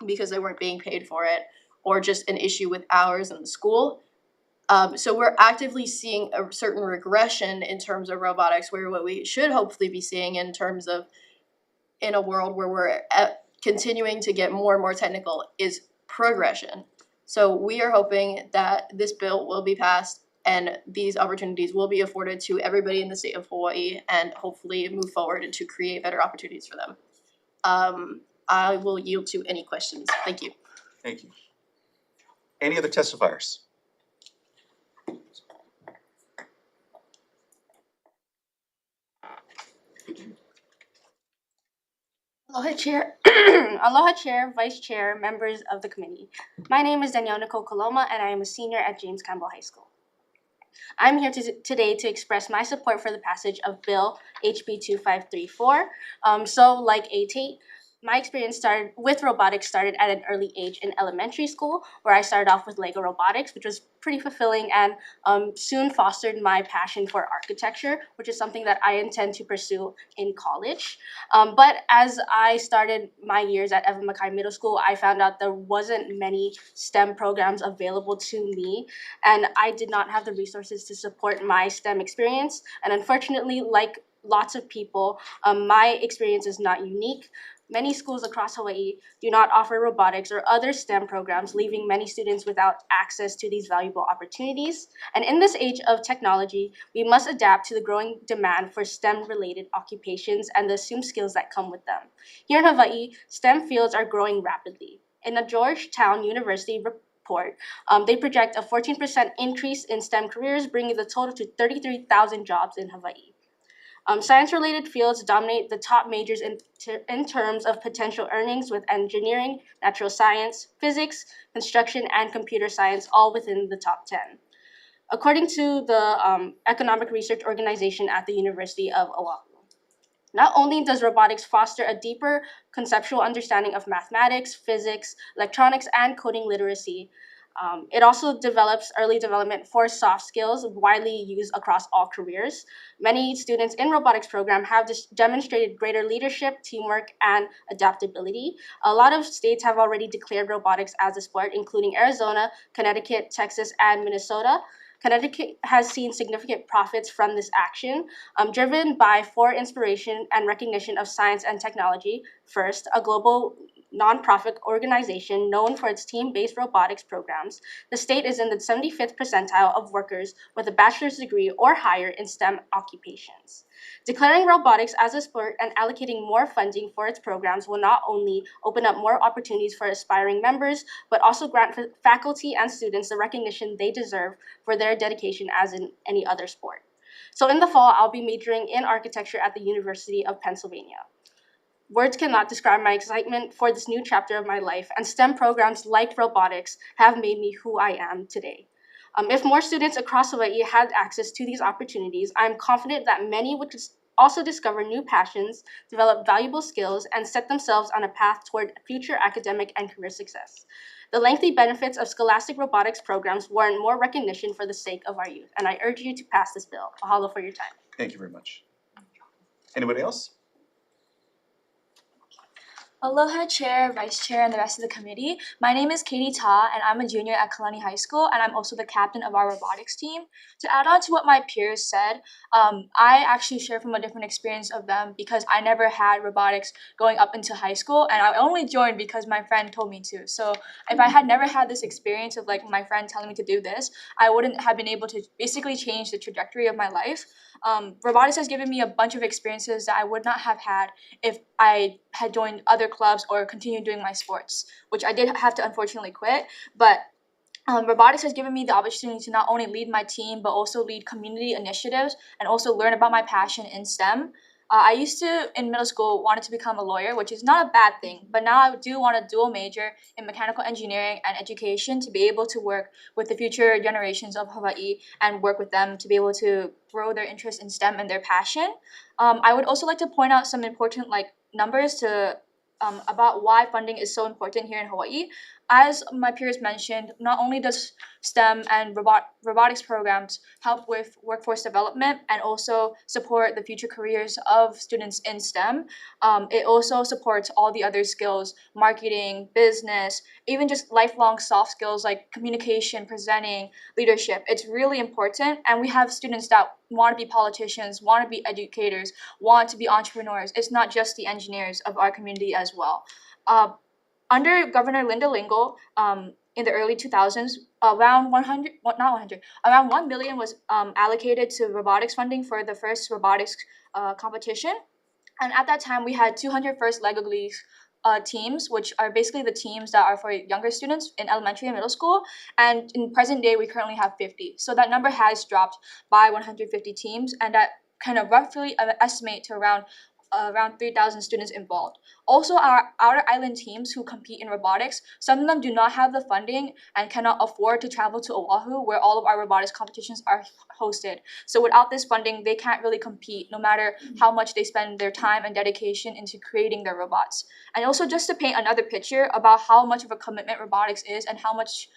because they weren't being paid for it, or just an issue with hours in the school. So we're actively seeing a certain regression in terms of robotics, where what we should hopefully be seeing in terms of in a world where we're continuing to get more and more technical is progression. So we are hoping that this bill will be passed and these opportunities will be afforded to everybody in the state of Hawaii, and hopefully move forward and to create better opportunities for them. I will yield to any questions. Thank you. Thank you. Any other testifiers? Aloha Chair, Aloha Chair, Vice Chair, members of the committee. My name is Danielle Nicole Coloma and I am a senior at James Campbell High School. I'm here today to express my support for the passage of Bill HB 2534. So like A-Tate, my experience with robotics started at an early age in elementary school, where I started off with Lego robotics, which was pretty fulfilling and soon fostered my passion for architecture, which is something that I intend to pursue in college. But as I started my years at Evan Mackay Middle School, I found out there wasn't many STEM programs available to me, and I did not have the resources to support my STEM experience. And unfortunately, like lots of people, my experience is not unique. Many schools across Hawaii do not offer robotics or other STEM programs, leaving many students without access to these valuable opportunities. And in this age of technology, we must adapt to the growing demand for STEM-related occupations and the assumed skills that come with them. Here in Hawaii, STEM fields are growing rapidly. In a Georgetown University report, they project a 14% increase in STEM careers, bringing the total to 33,000 jobs in Hawaii. Science-related fields dominate the top majors in terms of potential earnings, with engineering, natural science, physics, construction, and computer science all within the top 10. According to the Economic Research Organization at the University of Oahu, not only does robotics foster a deeper conceptual understanding of mathematics, physics, electronics, and coding literacy, it also develops early development for soft skills widely used across all careers. Many students in robotics program have demonstrated greater leadership, teamwork, and adaptability. A lot of states have already declared robotics as a sport, including Arizona, Connecticut, Texas, and Minnesota. Connecticut has seen significant profits from this action, driven by four inspiration and recognition of science and technology. First, a global nonprofit organization known for its team-based robotics programs. The state is in the 75th percentile of workers with a bachelor's degree or higher in STEM occupations. Declaring robotics as a sport and allocating more funding for its programs will not only open up more opportunities for aspiring members, but also grant faculty and students the recognition they deserve for their dedication as in any other sport. So in the fall, I'll be majoring in architecture at the University of Pennsylvania. Words cannot describe my excitement for this new chapter of my life, and STEM programs like robotics have made me who I am today. If more students across Hawaii had access to these opportunities, I'm confident that many would also discover new passions, develop valuable skills, and set themselves on a path toward future academic and career success. The lengthy benefits of scholastic robotics programs warrant more recognition for the sake of our youth, and I urge you to pass this bill. Mahalo for your time. Thank you very much. Anybody else? Aloha Chair, Vice Chair, and the rest of the committee. My name is Katie Ta, and I'm a junior at Kalani High School, and I'm also the captain of our robotics team. To add on to what my peers said, I actually share from a different experience of them because I never had robotics going up into high school, and I only joined because my friend told me to. So if I had never had this experience of like my friend telling me to do this, I wouldn't have been able to basically change the trajectory of my life. Robotics has given me a bunch of experiences that I would not have had if I had joined other clubs or continued doing my sports, which I did have to unfortunately quit. But robotics has given me the opportunity to not only lead my team, but also lead community initiatives and also learn about my passion in STEM. I used to, in middle school, wanted to become a lawyer, which is not a bad thing, but now I do want to dual major in mechanical engineering and education to be able to work with the future generations of Hawaii and work with them to be able to grow their interest in STEM and their passion. I would also like to point out some important numbers to about why funding is so important here in Hawaii. As my peers mentioned, not only does STEM and robotics programs help with workforce development and also support the future careers of students in STEM, it also supports all the other skills, marketing, business, even just lifelong soft skills like communication, presenting, leadership. It's really important, and we have students that want to be politicians, want to be educators, want to be entrepreneurs. It's not just the engineers of our community as well. Under Governor Linda Lingle, in the early 2000s, around $1 billion was allocated to robotics funding for the first robotics competition. And at that time, we had 200 first Lego Leagues teams, which are basically the teams that are for younger students in elementary and middle school. And in present day, we currently have 50. So that number has dropped by 150 teams, and that kind of roughly estimate to around 3,000 students involved. Also, our outer island teams who compete in robotics, some of them do not have the funding and cannot afford to travel to Oahu, where all of our robotics competitions are hosted. So without this funding, they can't really compete, no matter how much they spend their time and dedication into creating their robots. And also, just to paint another picture about how much of a commitment robotics is and how much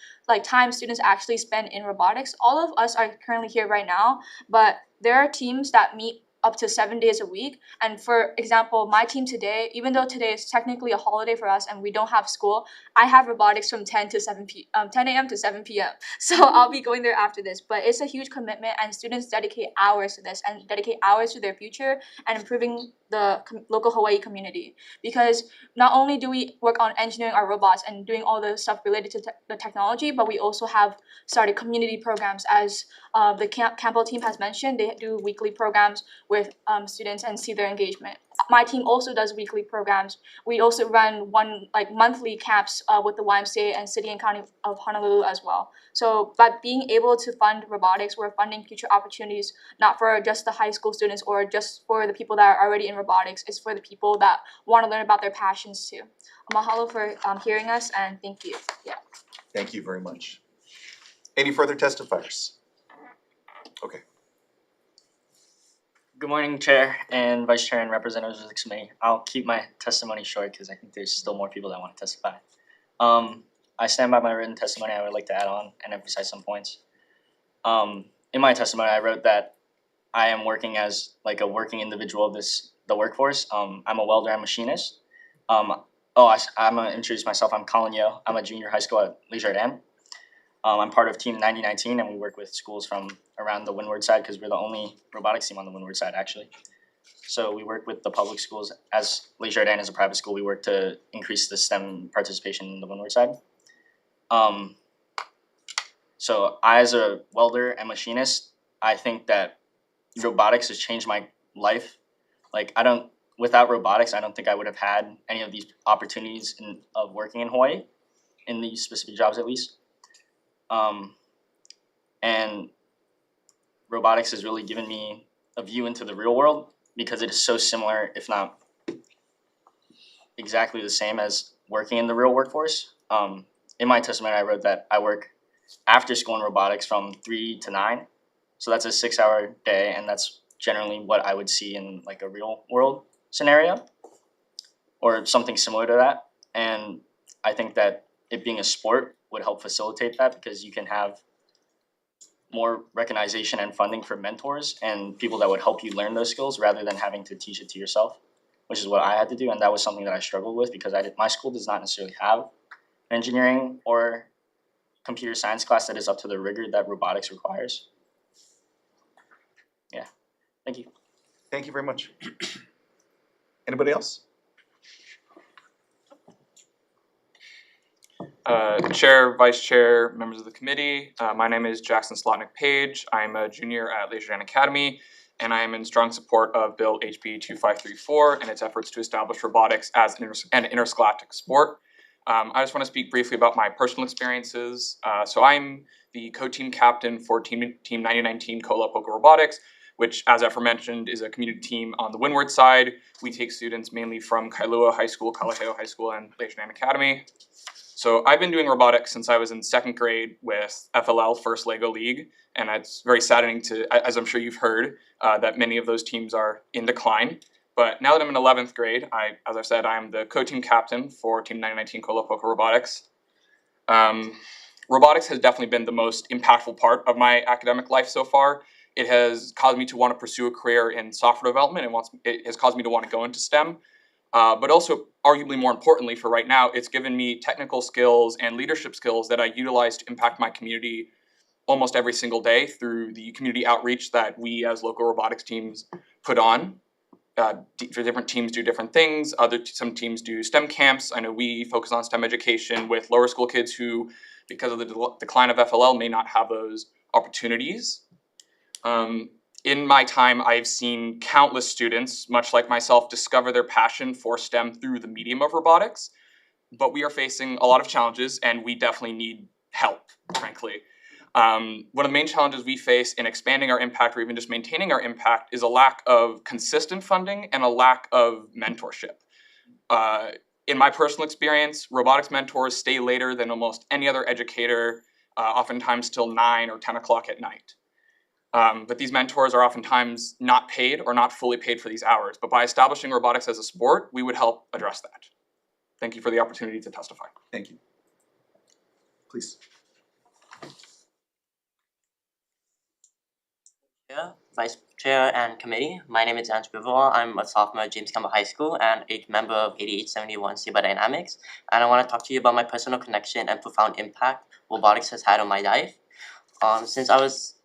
time students actually spend in robotics, all of us are currently here right now, but there are teams that meet up to 7 days a week. And for example, my team today, even though today is technically a holiday for us and we don't have school, I have robotics from 10 a.m. to 7 p.m. So I'll be going there after this. But it's a huge commitment, and students dedicate hours to this and dedicate hours to their future and improving the local Hawaii community. Because not only do we work on engineering our robots and doing all the stuff related to the technology, but we also have started community programs. As the Campbell team has mentioned, they do weekly programs with students and see their engagement. My team also does weekly programs. We also run monthly camps with the YMCA and City and County of Honolulu as well. So by being able to fund robotics, we're funding future opportunities, not for just the high school students or just for the people that are already in robotics. It's for the people that want to learn about their passions too. Mahalo for hearing us, and thank you. Yeah. Thank you very much. Any further testifiers? Okay. Good morning, Chair and Vice Chair and representatives of the committee. I'll keep my testimony short because I think there's still more people that want to testify. I stand by my written testimony. I would like to add on and emphasize some points. In my testimony, I wrote that I am working as a working individual of the workforce. I'm a welder and machinist. I'm gonna introduce myself. I'm Colin Yo. I'm a junior high school at Lee Jardin. I'm part of Team 9019, and we work with schools from around the Windward side because we're the only robotics team on the Windward side, actually. So we work with the public schools. As Lee Jardin is a private school, we work to increase the STEM participation in the Windward side. So I, as a welder and machinist, I think that robotics has changed my life. Without robotics, I don't think I would have had any of these opportunities of working in Hawaii, in these specific jobs at least. And robotics has really given me a view into the real world because it is so similar, if not exactly the same as working in the real workforce. In my testimony, I wrote that I work after school in robotics from 3 to 9. So that's a 6-hour day, and that's generally what I would see in a real world scenario or something similar to that. And I think that it being a sport would help facilitate that because you can have more recognition and funding for mentors and people that would help you learn those skills rather than having to teach it to yourself, which is what I had to do, and that was something that I struggled with because my school does not necessarily have engineering or computer science class that is up to the rigor that robotics requires. Yeah, thank you. Thank you very much. Anybody else? Chair, Vice Chair, members of the committee, my name is Jackson Slotnick-Page. I'm a junior at Leisure Academy, and I am in strong support of Bill HB 2534 and its efforts to establish robotics as an interscholastic sport. I just want to speak briefly about my personal experiences. So I'm the co-team captain for Team 9019 Cola Poco Robotics, which, as aforementioned, is a community team on the windward side. We take students mainly from Kailua High School, Kalaheo High School, and Leisure Academy. So I've been doing robotics since I was in 2nd grade with FLL, First Lego League, and it's very saddening to, as I'm sure you've heard, that many of those teams are in decline. But now that I'm in 11th grade, as I said, I'm the co-team captain for Team 919 Cola Poco Robotics. Robotics has definitely been the most impactful part of my academic life so far. It has caused me to want to pursue a career in software development, and it has caused me to want to go into STEM. But also, arguably more importantly for right now, it's given me technical skills and leadership skills that I utilize to impact my community almost every single day through the community outreach that we as local robotics teams put on. Different teams do different things. Some teams do STEM camps. I know we focus on STEM education with lower school kids who, because of the decline of FLL, may not have those opportunities. In my time, I've seen countless students, much like myself, discover their passion for STEM through the medium of robotics. But we are facing a lot of challenges, and we definitely need help, frankly. One of the main challenges we face in expanding our impact or even just maintaining our impact is a lack of consistent funding and a lack of mentorship. In my personal experience, robotics mentors stay later than almost any other educator, oftentimes till 9 or 10 o'clock at night. But these mentors are oftentimes not paid or not fully paid for these hours. But by establishing robotics as a sport, we would help address that. Thank you for the opportunity to testify. Thank you. Please. Chair, Vice Chair, and Committee. My name is Andrew Bivol. I'm a sophomore at James Campbell High School and a member of 8871 Saber Dynamics. And I want to talk to you about my personal connection and profound impact robotics has had on my life. Since I was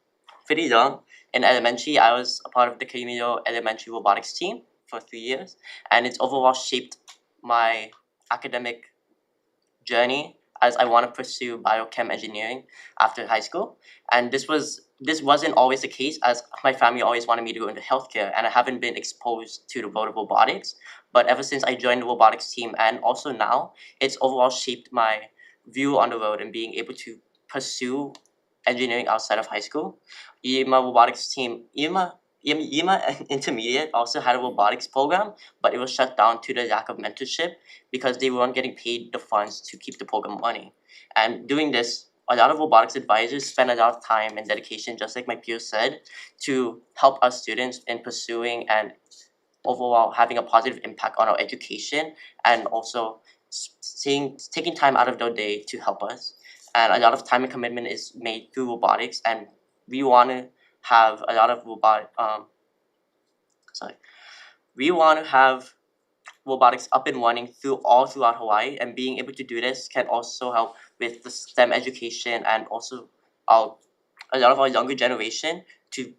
pretty young, in elementary, I was a part of the Kaimio Elementary Robotics team for 3 years, and it's overall shaped my academic journey as I want to pursue biochem engineering after high school. And this wasn't always the case, as my family always wanted me to go into healthcare, and I haven't been exposed to the world of robotics. But ever since I joined the robotics team, and also now, it's overall shaped my view on the world and being able to pursue engineering outside of high school. Yima robotics team, Yima Intermediate also had a robotics program, but it was shut down due to the lack of mentorship because they weren't getting paid the funds to keep the program running. And doing this, a lot of robotics advisors spend a lot of time and dedication, just like my peers said, to help us students in pursuing and overall having a positive impact on our education, and also taking time out of their day to help us. And a lot of time and commitment is made through robotics, and we want to have a lot of robotics up and running all throughout Hawaii, and being able to do this can also help with the STEM education and also a lot of our younger generation to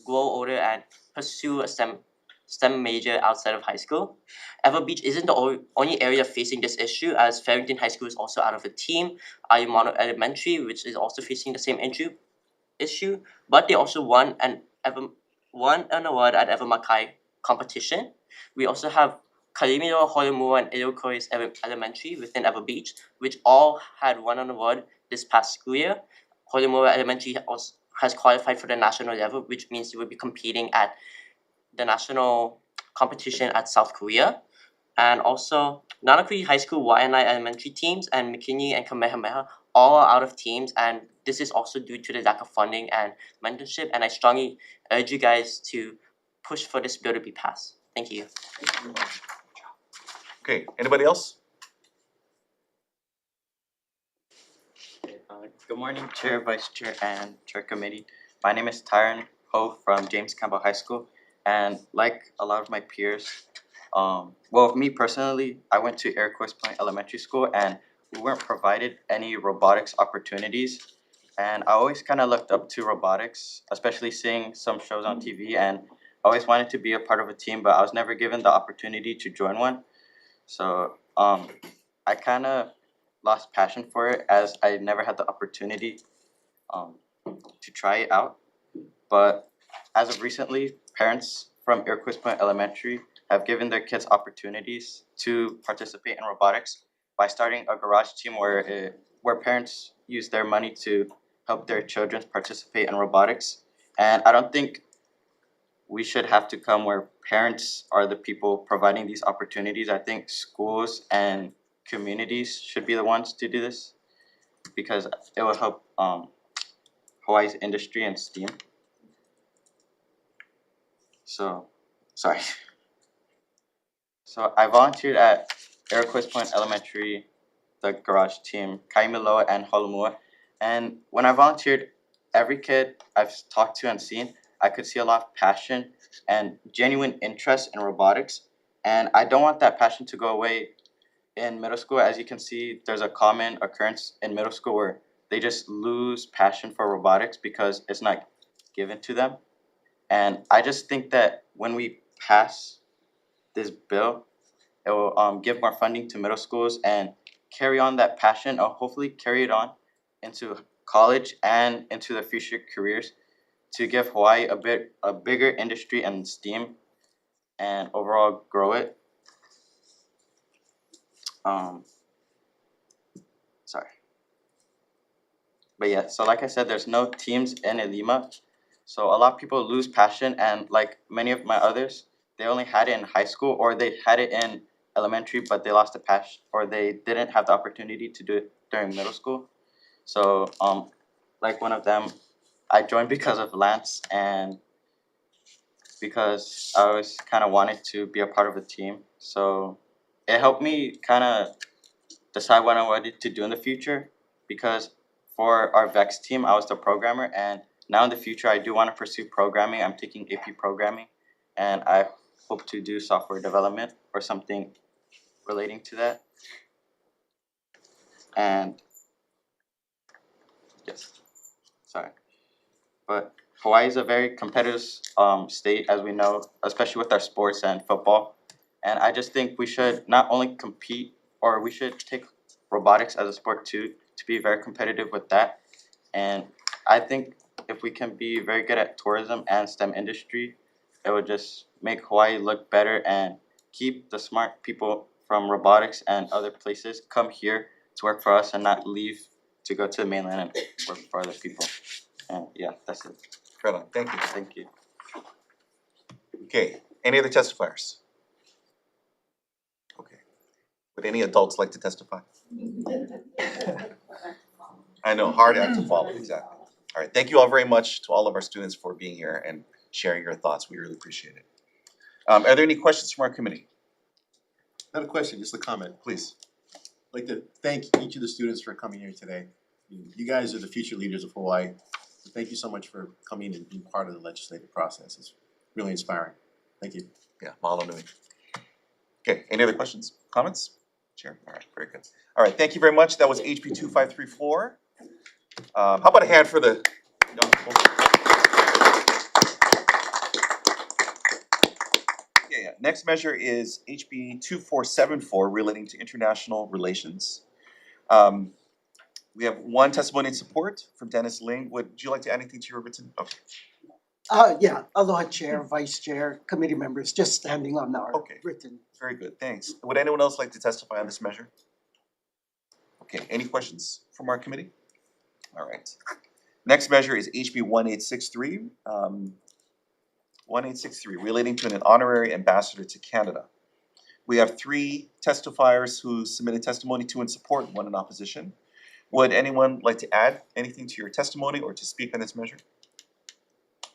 grow older and pursue a STEM major outside of high school. Ever Beach isn't the only area facing this issue, as Farrington High School is also out of the team. Ayumano Elementary, which is also facing the same issue, but they also won an award at Ever Makai competition. We also have Kalimiro, Holomua, and Iroquois Elementary within Ever Beach, which all had won an award this past school year. Holomua Elementary also has qualified for the national level, which means they will be competing at the national competition at South Korea. And also, Nanakuri High School Waianae Elementary teams and McKinney and Kamehameha all are out of teams, and this is also due to the lack of funding and mentorship, and I strongly urge you guys to push for this bill to be passed. Thank you. Okay, anybody else? Good morning, Chair, Vice Chair, and Chair Committee. My name is Tyron Ho from James Campbell High School, and like a lot of my peers, well, me personally, I went to Air Force Point Elementary School, and we weren't provided any robotics opportunities. And I always kind of looked up to robotics, especially seeing some shows on TV, and I always wanted to be a part of a team, but I was never given the opportunity to join one. So I kind of lost passion for it as I never had the opportunity to try it out. But as of recently, parents from Iroquois Point Elementary have given their kids opportunities to participate in robotics by starting a garage team where parents use their money to help their children participate in robotics. And I don't think we should have to come where parents are the people providing these opportunities. I think schools and communities should be the ones to do this because it will help Hawaii's industry and STEAM. So, sorry. So I volunteered at Iroquois Point Elementary, the garage team, Kaimiloa and Holomua. And when I volunteered, every kid I've talked to and seen, I could see a lot of passion and genuine interest in robotics. And I don't want that passion to go away in middle school. As you can see, there's a common occurrence in middle school where they just lose passion for robotics because it's not given to them. And I just think that when we pass this bill, it will give more funding to middle schools and carry on that passion, or hopefully carry it on into college and into the future careers to give Hawaii a bigger industry in STEAM and overall grow it. Sorry. But yeah, so like I said, there's no teams in Ilima. So a lot of people lose passion, and like many of my others, they only had it in high school or they had it in elementary, but they lost the passion or they didn't have the opportunity to do it during middle school. So like one of them, I joined because of Lance and because I always kind of wanted to be a part of a team. So it helped me kind of decide what I wanted to do in the future, because for our VEX team, I was the programmer, and now in the future, I do want to pursue programming. I'm taking AP programming, and I hope to do software development or something relating to that. And yes, sorry. But Hawaii is a very competitive state, as we know, especially with our sports and football. And I just think we should not only compete, or we should take robotics as a sport too, to be very competitive with that. And I think if we can be very good at tourism and STEM industry, it would just make Hawaii look better and keep the smart people from robotics and other places come here to work for us and not leave to go to the mainland and work for other people. And yeah, that's it. Right on. Thank you. Thank you. Okay, any other testifiers? Okay. Would any adults like to testify? I know, hard act to follow, exactly. All right, thank you all very much to all of our students for being here and sharing your thoughts. We really appreciate it. Are there any questions from our committee? Not a question, just a comment. Please. I'd like to thank each of the students for coming here today. You guys are the future leaders of Hawaii. So thank you so much for coming and being part of the legislative process. It's really inspiring. Thank you. Yeah, mahalo nui. Okay, any other questions, comments? Chair, all right, very good. All right, thank you very much. That was HB 2534. How about a hand for the young people? Yeah, next measure is HB 2474 relating to international relations. We have one testimony in support from Dennis Ling. Would you like to add anything to your written? Okay. Yeah, aloha chair, vice chair, committee members, just standing on our written. Very good, thanks. Would anyone else like to testify on this measure? Okay, any questions from our committee? All right. Next measure is HB 1863. 1863, relating to an honorary ambassador to Canada. We have 3 testifiers who submitted testimony, 2 in support, 1 in opposition. Would anyone like to add anything to your testimony or to speak on this measure?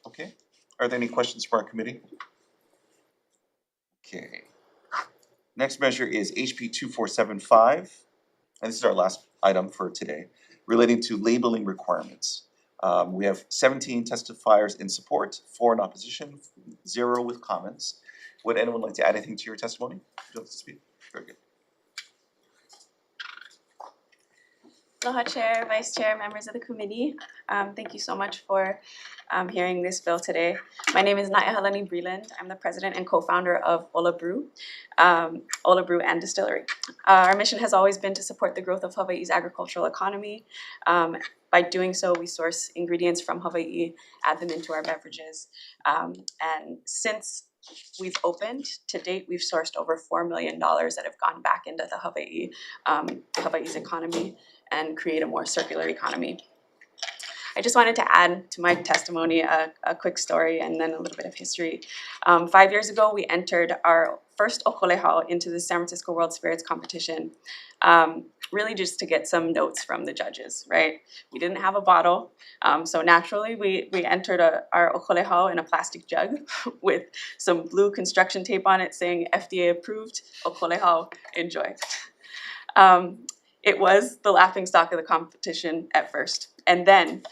Okay. Are there any questions for our committee? Okay. Next measure is HB 2475, and this is our last item for today. relating to labeling requirements. We have 17 testifiers in support, 4 in opposition, 0 with comments. Would anyone like to add anything to your testimony? Would you like to speak? Very good. Aloha Chair, Vice Chair, members of the committee. Thank you so much for hearing this bill today. My name is Naiahalani Breland. I'm the president and co-founder of Ola Brew and Distillery. Our mission has always been to support the growth of Hawaii's agricultural economy. By doing so, we source ingredients from Hawaii, add them into our beverages. And since we've opened, to date, we've sourced over $4 million that have gone back into the Hawaii's economy and create a more circular economy. I just wanted to add to my testimony a quick story and then a little bit of history. 5 years ago, we entered our first okolehau into the San Francisco World Spirits Competition, really just to get some notes from the judges, right? We didn't have a bottle, so naturally we entered our okolehau in a plastic jug with some blue construction tape on it saying FDA approved, okolehau, enjoy. It was the laughingstock of the competition at first. And then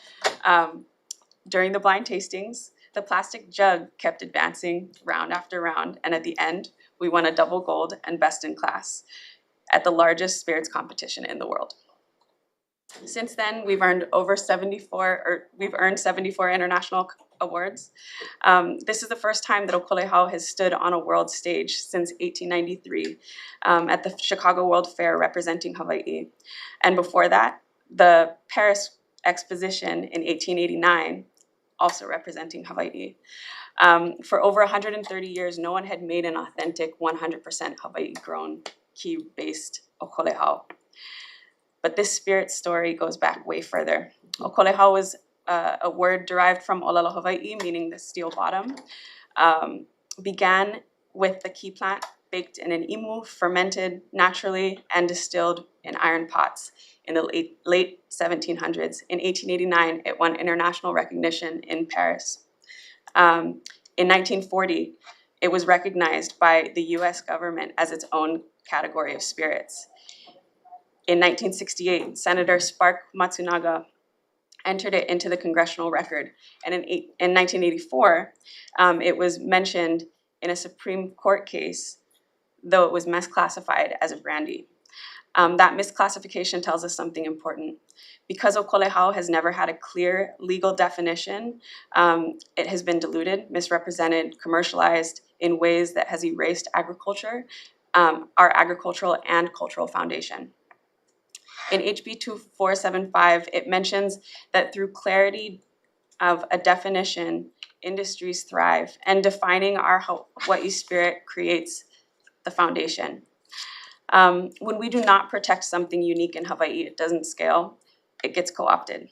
during the blind tastings, the plastic jug kept advancing round after round. And at the end, we won a double gold and best in class at the largest spirits competition in the world. Since then, we've earned 74 international awards. This is the first time that okolehau has stood on a world stage since 1893 at the Chicago World Fair representing Hawaii. And before that, the Paris Exposition in 1889, also representing Hawaii. For over 130 years, no one had made an authentic 100% Hawaii-grown, key-based okolehau. But this spirit story goes back way further. Okolehau was a word derived from Olelo Hawaii, meaning the steel bottom. Began with the key plant baked in an imu, fermented naturally, and distilled in iron pots in the late 1700s. In 1889, it won international recognition in Paris. In 1940, it was recognized by the US government as its own category of spirits. In 1968, Senator Spark Matsunaga entered it into the congressional record. And in 1984, it was mentioned in a Supreme Court case, though it was misclassified as a brandy. That misclassification tells us something important. Because okolehau has never had a clear legal definition, it has been diluted, misrepresented, commercialized in ways that has erased agriculture, our agricultural and cultural foundation. In HB 2475, it mentions that through clarity of a definition, industries thrive, and defining our Hawaii spirit creates the foundation. When we do not protect something unique in Hawaii, it doesn't scale, it gets co-opted.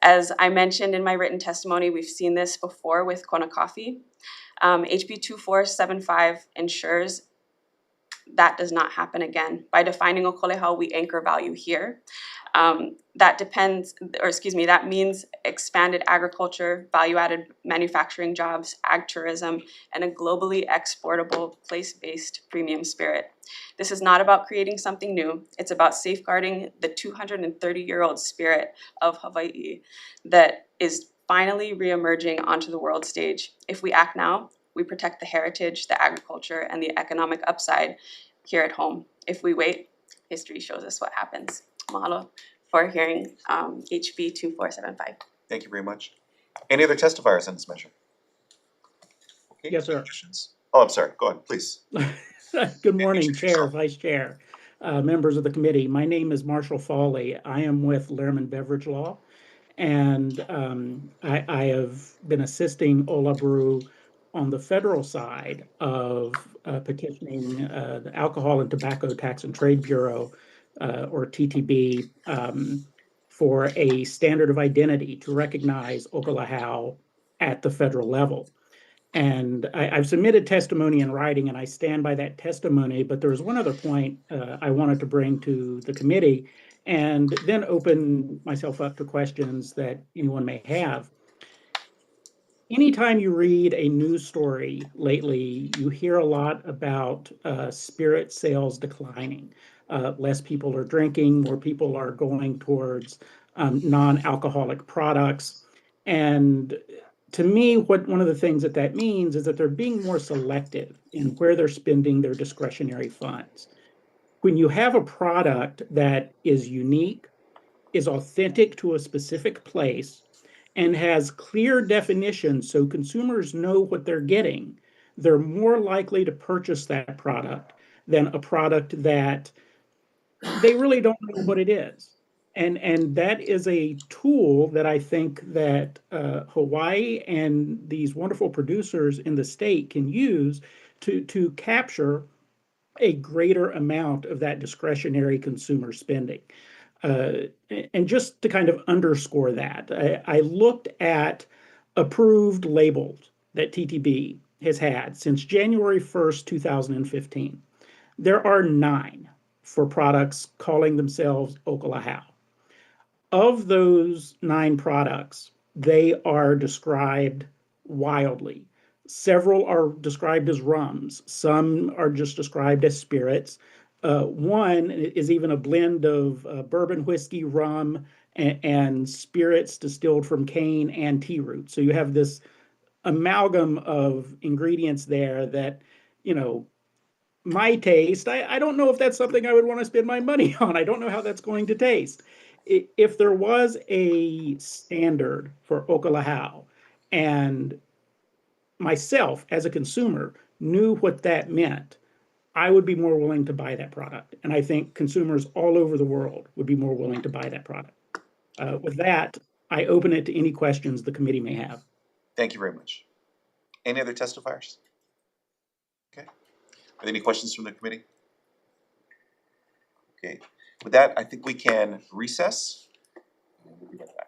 As I mentioned in my written testimony, we've seen this before with Kona Coffee. HB 2475 ensures that does not happen again. By defining okolehau, we anchor value here. That means expanded agriculture, value-added manufacturing jobs, ag tourism, and a globally exportable, place-based premium spirit. This is not about creating something new. It's about safeguarding the 230-year-old spirit of Hawaii that is finally reemerging onto the world stage. If we act now, we protect the heritage, the agriculture, and the economic upside here at home. If we wait, history shows us what happens. Mahalo for hearing HB 2475. Thank you very much. Any other testifiers on this measure? Okay. Yes, sir. Questions? Oh, I'm sorry. Go ahead, please. Good morning, Chair, Vice Chair, members of the committee. My name is Marshall Fawley. I am with Lehrman Beverage Law, and I have been assisting Ola Brew on the federal side of petitioning the Alcohol and Tobacco Tax and Trade Bureau, or TTB, for a standard of identity to recognize okolehau at the federal level. And I've submitted testimony in writing, and I stand by that testimony, but there's one other point I wanted to bring to the committee, and then open myself up to questions that anyone may have. Anytime you read a news story lately, you hear a lot about spirit sales declining. Less people are drinking, more people are going towards non-alcoholic products. And to me, one of the things that means is that they're being more selective in where they're spending their discretionary funds. When you have a product that is unique, is authentic to a specific place, and has clear definitions so consumers know what they're getting, they're more likely to purchase that product than a product that they really don't know what it is. And that is a tool that I think that Hawaii and these wonderful producers in the state can use to capture a greater amount of that discretionary consumer spending. And just to kind of underscore that, I looked at approved labels that TTB has had since January 1st, 2015. There are 9 for products calling themselves Okalahau. Of those 9 products, they are described wildly. Several are described as rums. Some are just described as spirits. One is even a blend of bourbon whiskey, rum, and spirits distilled from cane and tea root. So you have this amalgam of ingredients there that, you know, my taste, I don't know if that's something I would want to spend my money on. I don't know how that's going to taste. If there was a standard for Okalahau and myself as a consumer knew what that meant, I would be more willing to buy that product. And I think consumers all over the world would be more willing to buy that product. With that, I open it to any questions the committee may have. Thank you very much. Any other testifiers? Okay. Are there any questions from the committee? Okay. With that, I think we can recess. And we'll be right back.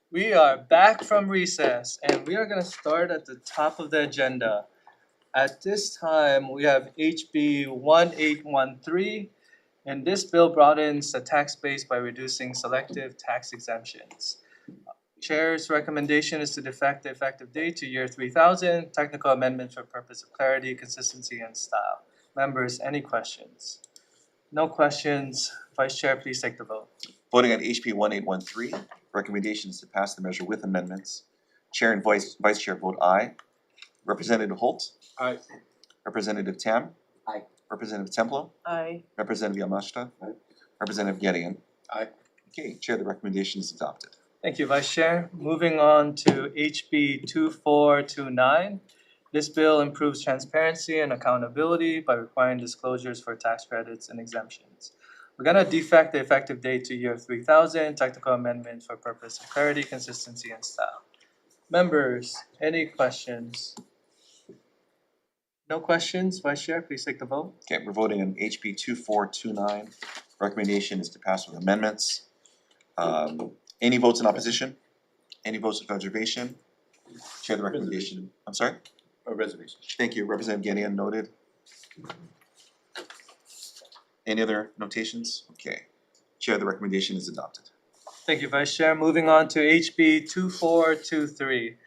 We are back from recess and we are gonna start at the top of the agenda. At this time, we have HB 1813, and this bill broadens the tax base by reducing selective tax exemptions. Chair's recommendation is to defect the effective date to year 3000, technical amendment for purpose of clarity, consistency, and style. Members, any questions? No questions. Vice Chair, please take the vote. Voting on HB 1813, recommendation is to pass the measure with amendments. Chair and Vice Chair vote aye. Representative Holt? Aye. Representative Tam? Aye. Representative Templo? Aye. Representative Yamashita? Aye. Representative Gedeon? Aye. Okay, Chair, the recommendation is adopted. Thank you, Vice Chair. Moving on to HB 2429. This bill improves transparency and accountability by requiring disclosures for tax credits and exemptions. We're gonna defect the effective date to year 3000, technical amendment for purpose of clarity, consistency, and style. Members, any questions? No questions, Vice Chair, please take the vote. Okay, we're voting on HB 2429. Recommendation is to pass with amendments. Any votes in opposition? Any votes of reservation? Chair, the recommendation, I'm sorry? A reservation. Thank you, Representative Gedeon noted. Any other notations? Okay. Chair, the recommendation is adopted. Thank you, Vice Chair. Moving on to HB 2423.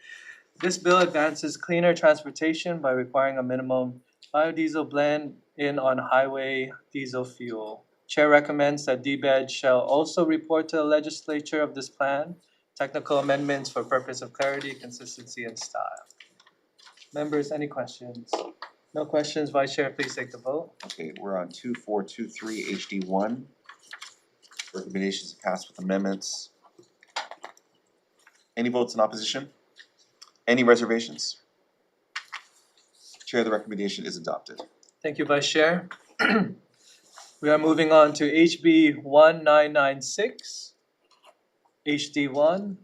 This bill advances cleaner transportation by requiring a minimum biodiesel blend in on highway diesel fuel. Chair recommends that DBED shall also report to the legislature of this plan, technical amendments for purpose of clarity, consistency, and style. Members, any questions? No questions, Vice Chair, please take the vote. Okay, we're on 2423 HD1. Recommendations to pass with amendments. Any votes in opposition? Any reservations? Chair, the recommendation is adopted. Thank you, Vice Chair. We are moving on to HB 1996, HD1.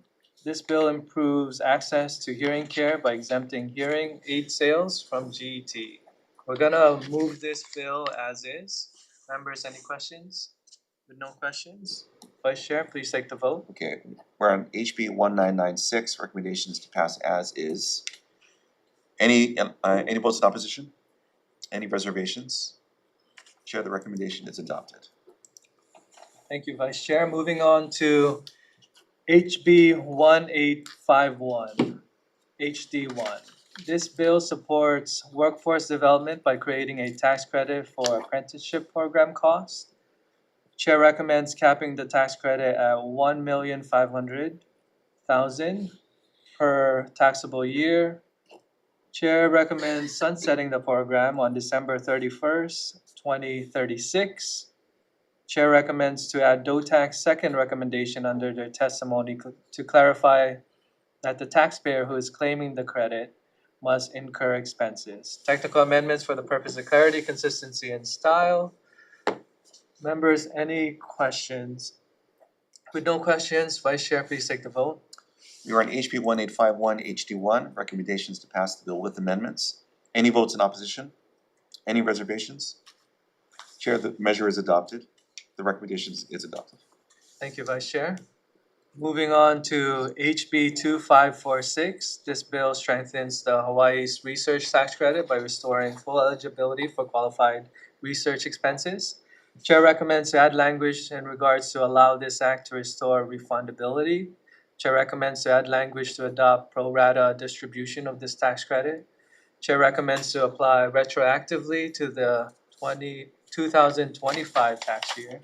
This bill improves access to hearing care by exempting hearing aid sales from GET. We're gonna move this bill as is. Members, any questions? With no questions, Vice Chair, please take the vote. Okay, we're on HB 1996. Recommendations to pass as is. Any votes in opposition? Any reservations? Chair, the recommendation is adopted. Thank you, Vice Chair. Moving on to HB 1851, HD1. This bill supports workforce development by creating a tax credit for apprenticeship program costs. Chair recommends capping the tax credit at $1,500,000 per taxable year. Chair recommends sunsetting the program on December 31st, 2036. Chair recommends to add DOTAC's second recommendation under their testimony to clarify that the taxpayer who is claiming the credit must incur expenses. Technical amendments for the purpose of clarity, consistency, and style. Members, any questions? With no questions, Vice Chair, please take the vote. We are on HB 1851 HD1. Recommendations to pass the bill with amendments. Any votes in opposition? Any reservations? Chair, the measure is adopted. The recommendation is adopted. Thank you, Vice Chair. Moving on to HB 2546. This bill strengthens the Hawaii's research tax credit by restoring full eligibility for qualified research expenses. Chair recommends to add language in regards to allow this act to restore refundability. Chair recommends to add language to adopt pro rata distribution of this tax credit. Chair recommends to apply retroactively to the 2025 tax year.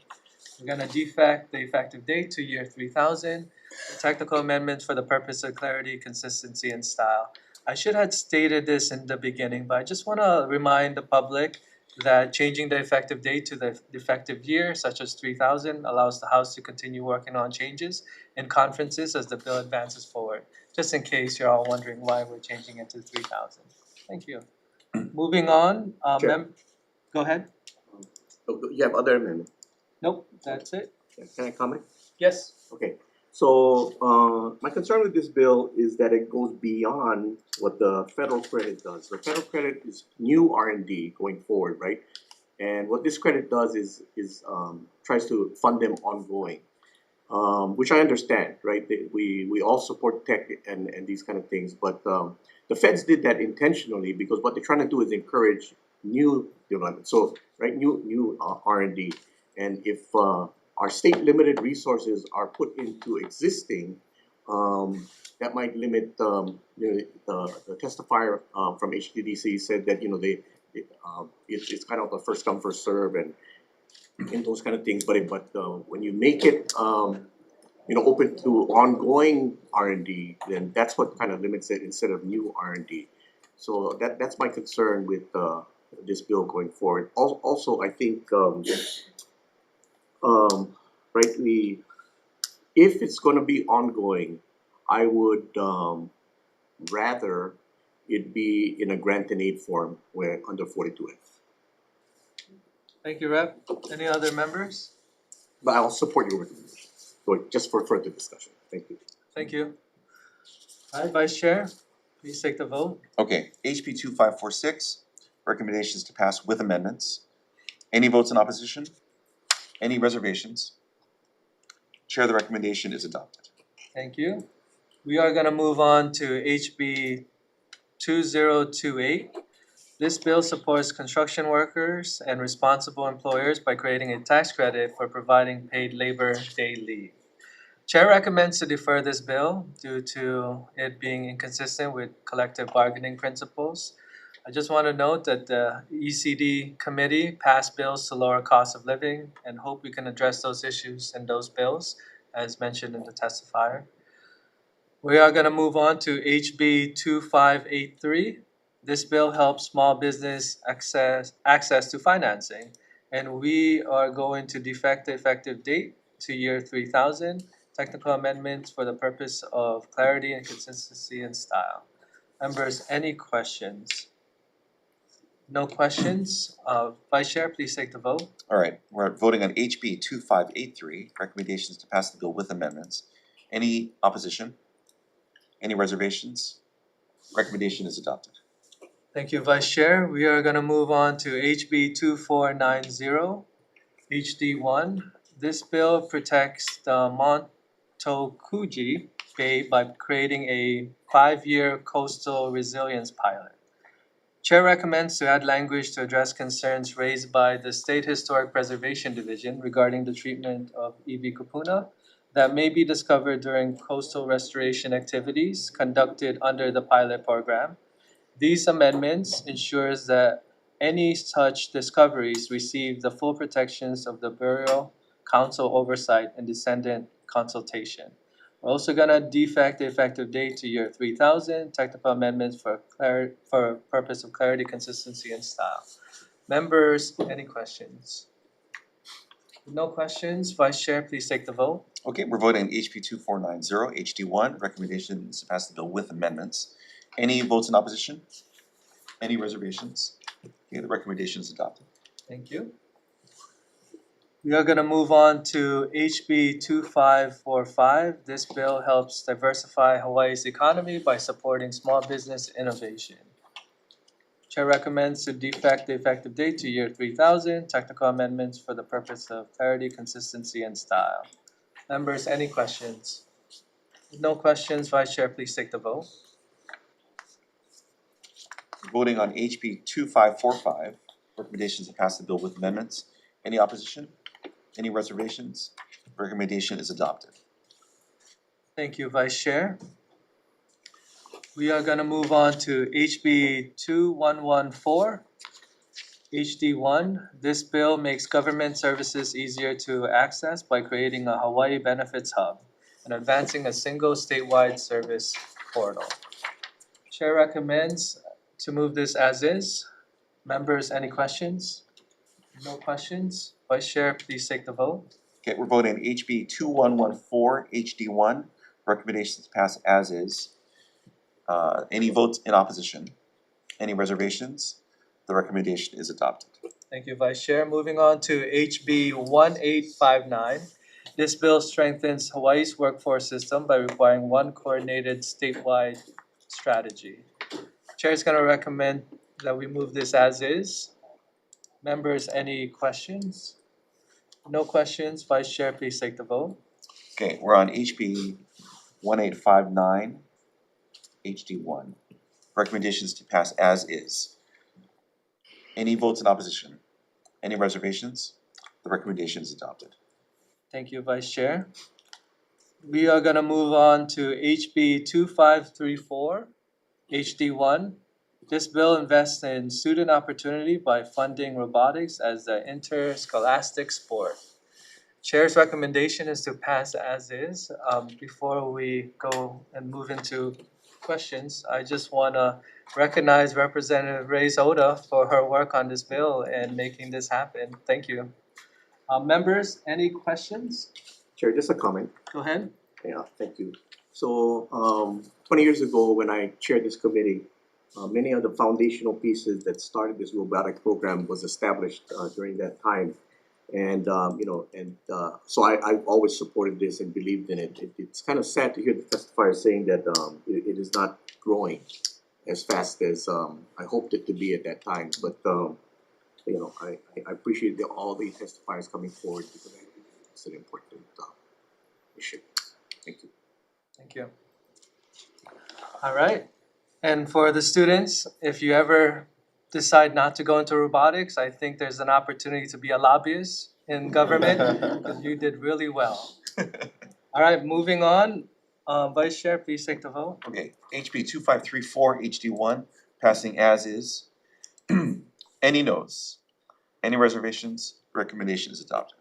We're gonna defect the effective date to year 3000. The technical amendments for the purpose of clarity, consistency, and style. I should have stated this in the beginning, but I just wanna remind the public that changing the effective date to the effective year, such as 3000, allows the House to continue working on changes in conferences as the bill advances forward, just in case you're all wondering why we're changing it to 3000. Thank you. Moving on, Chair. Go ahead. You have other amendments? Nope, that's it. Can I comment? Yes. Okay, so my concern with this bill is that it goes beyond what the federal credit does. The federal credit is new R&D going forward, right? And what this credit does is tries to fund them ongoing. which I understand, right? We all support tech and these kind of things, but the feds did that intentionally because what they're trying to do is encourage new development. So, right, new R&D, and if our state limited resources are put into existing, that might limit. The testifier from HTDC said that it's kind of a first come first serve and those kind of things. But when you make it open to ongoing R&D, then that's what kind of limits it instead of new R&D. So that's my concern with this bill going forward. Also, I think right, if it's going to be ongoing, I would rather it be in a grant and aid form where under 42F. Thank you, Rep. Any other members? But I'll support your recommendation. So just for further discussion. Thank you. Thank you. All right, Vice Chair, please take the vote. Okay, HB 2546, recommendations to pass with amendments. Any votes in opposition? Any reservations? Chair, the recommendation is adopted. Thank you. We are going to move on to HB 2028. This bill supports construction workers and responsible employers by creating a tax credit for providing paid Labor Day leave. Chair recommends to defer this bill due to it being inconsistent with collective bargaining principles. I just want to note that the ECD committee passed bills to lower cost of living and hope we can address those issues in those bills as mentioned in the testifier. We are going to move on to HB 2583. This bill helps small business access to financing, and we are going to defect the effective date to year 3000. Technical amendments for the purpose of clarity and consistency in style. Members, any questions? No questions. Vice Chair, please take the vote. All right, we're voting on HB 2583, recommendations to pass the bill with amendments. Any opposition? Any reservations? Recommendation is adopted. Thank you, Vice Chair. We are going to move on to HB 2490, HD1. This bill protects the Montokuji Bay by creating a 5-year coastal resilience pilot. Chair recommends to add language to address concerns raised by the State Historic Preservation Division regarding the treatment of EV kupuna that may be discovered during coastal restoration activities conducted under the pilot program. These amendments ensures that any such discoveries receive the full protections of the Burial Council oversight and descendant consultation. We're also gonna defect the effective date to year 3000, technical amendments for purpose of clarity, consistency, and style. Members, any questions? No questions. Vice Chair, please take the vote. Okay, we're voting HB 2490, HD1, recommendations to pass the bill with amendments. Any votes in opposition? Any reservations? Okay, the recommendation is adopted. Thank you. We are going to move on to HB 2545. This bill helps diversify Hawaii's economy by supporting small business innovation. Chair recommends to defect the effective date to year 3000, technical amendments for the purpose of clarity, consistency, and style. Members, any questions? No questions. Vice Chair, please take the vote. Voting on HB 2545, recommendations to pass the bill with amendments. Any opposition? Any reservations? Recommendation is adopted. Thank you, Vice Chair. We are going to move on to HB 2114, HD1. This bill makes government services easier to access by creating a Hawaii benefits hub and advancing a single statewide service portal. Chair recommends to move this as is. Members, any questions? No questions. Vice Chair, please take the vote. Okay, we're voting HB 2114, HD1, recommendations to pass as is. Any votes in opposition? Any reservations? The recommendation is adopted. Thank you, Vice Chair. Moving on to HB 1859. This bill strengthens Hawaii's workforce system by requiring one coordinated statewide strategy. Chair is going to recommend that we move this as is. Members, any questions? No questions. Vice Chair, please take the vote. Okay, we're on HB 1859, HD1. Recommendations to pass as is. Any votes in opposition? Any reservations? The recommendation is adopted. Thank you, Vice Chair. We are gonna move on to HB 2534, HD1. This bill invests in student opportunity by funding robotics as the interscholastic sport. Chair's recommendation is to pass as is. Before we go and move into questions, I just wanna recognize Representative Ray Soda for her work on this bill and making this happen. Thank you. Members, any questions? Chair, just a comment. Go ahead. Yeah, thank you. So 20 years ago, when I chaired this committee, many of the foundational pieces that started this robotic program was established during that time. And so I've always supported this and believed in it. It's kind of sad to hear the testifier saying that it is not growing as fast as I hoped it to be at that time. But I appreciate all the testifiers coming forward because I think it's an important issue. Thank you. Thank you. All right. And for the students, if you ever decide not to go into robotics, I think there's an opportunity to be a lobbyist in government because you did really well. All right, moving on. Vice Chair, please take the vote. Okay, HB 2534, HD1, passing as is. Any noes? Any reservations? Recommendation is adopted.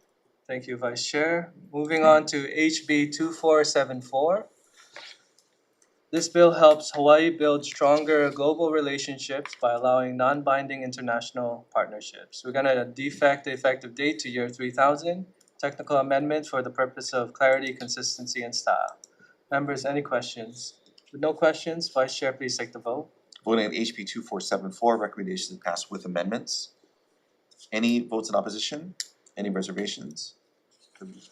Thank you, Vice Chair. Moving on to HB 2474. This bill helps Hawaii build stronger global relationships by allowing non-binding international partnerships. We're gonna defect the effective date to year 3000. Technical amendment for the purpose of clarity, consistency, and style. Members, any questions? With no questions, Vice Chair, please take the vote. Voting on HB 2474, recommendation to pass with amendments. Any votes in opposition? Any reservations?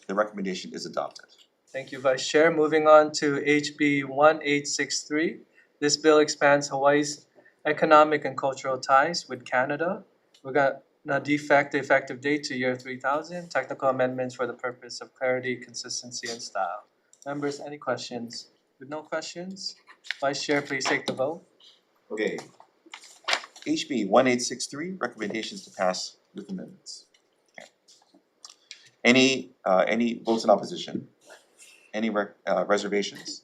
The recommendation is adopted. Thank you, Vice Chair. Moving on to HB 1863. This bill expands Hawaii's economic and cultural ties with Canada. We're gonna defect the effective date to year 3000. Technical amendments for the purpose of clarity, consistency, and style. Members, any questions? With no questions, Vice Chair, please take the vote. Okay. HB 1863, recommendations to pass with amendments. Okay. Any votes in opposition? Any reservations?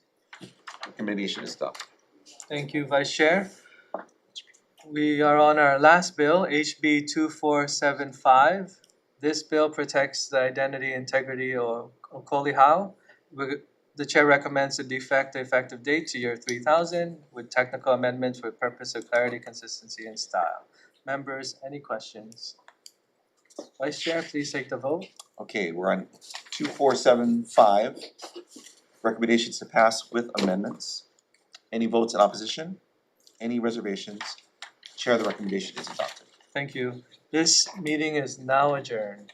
Recommendation is adopted. Thank you, Vice Chair. We are on our last bill, HB 2475. This bill protects the identity, integrity of Kolihau. The Chair recommends to defect the effective date to year 3000 with technical amendments for purpose of clarity, consistency, and style. Members, any questions? Vice Chair, please take the vote. Okay, we're on 2475. Recommendations to pass with amendments. Any votes in opposition? Any reservations? Chair, the recommendation is adopted. Thank you. This meeting is now adjourned.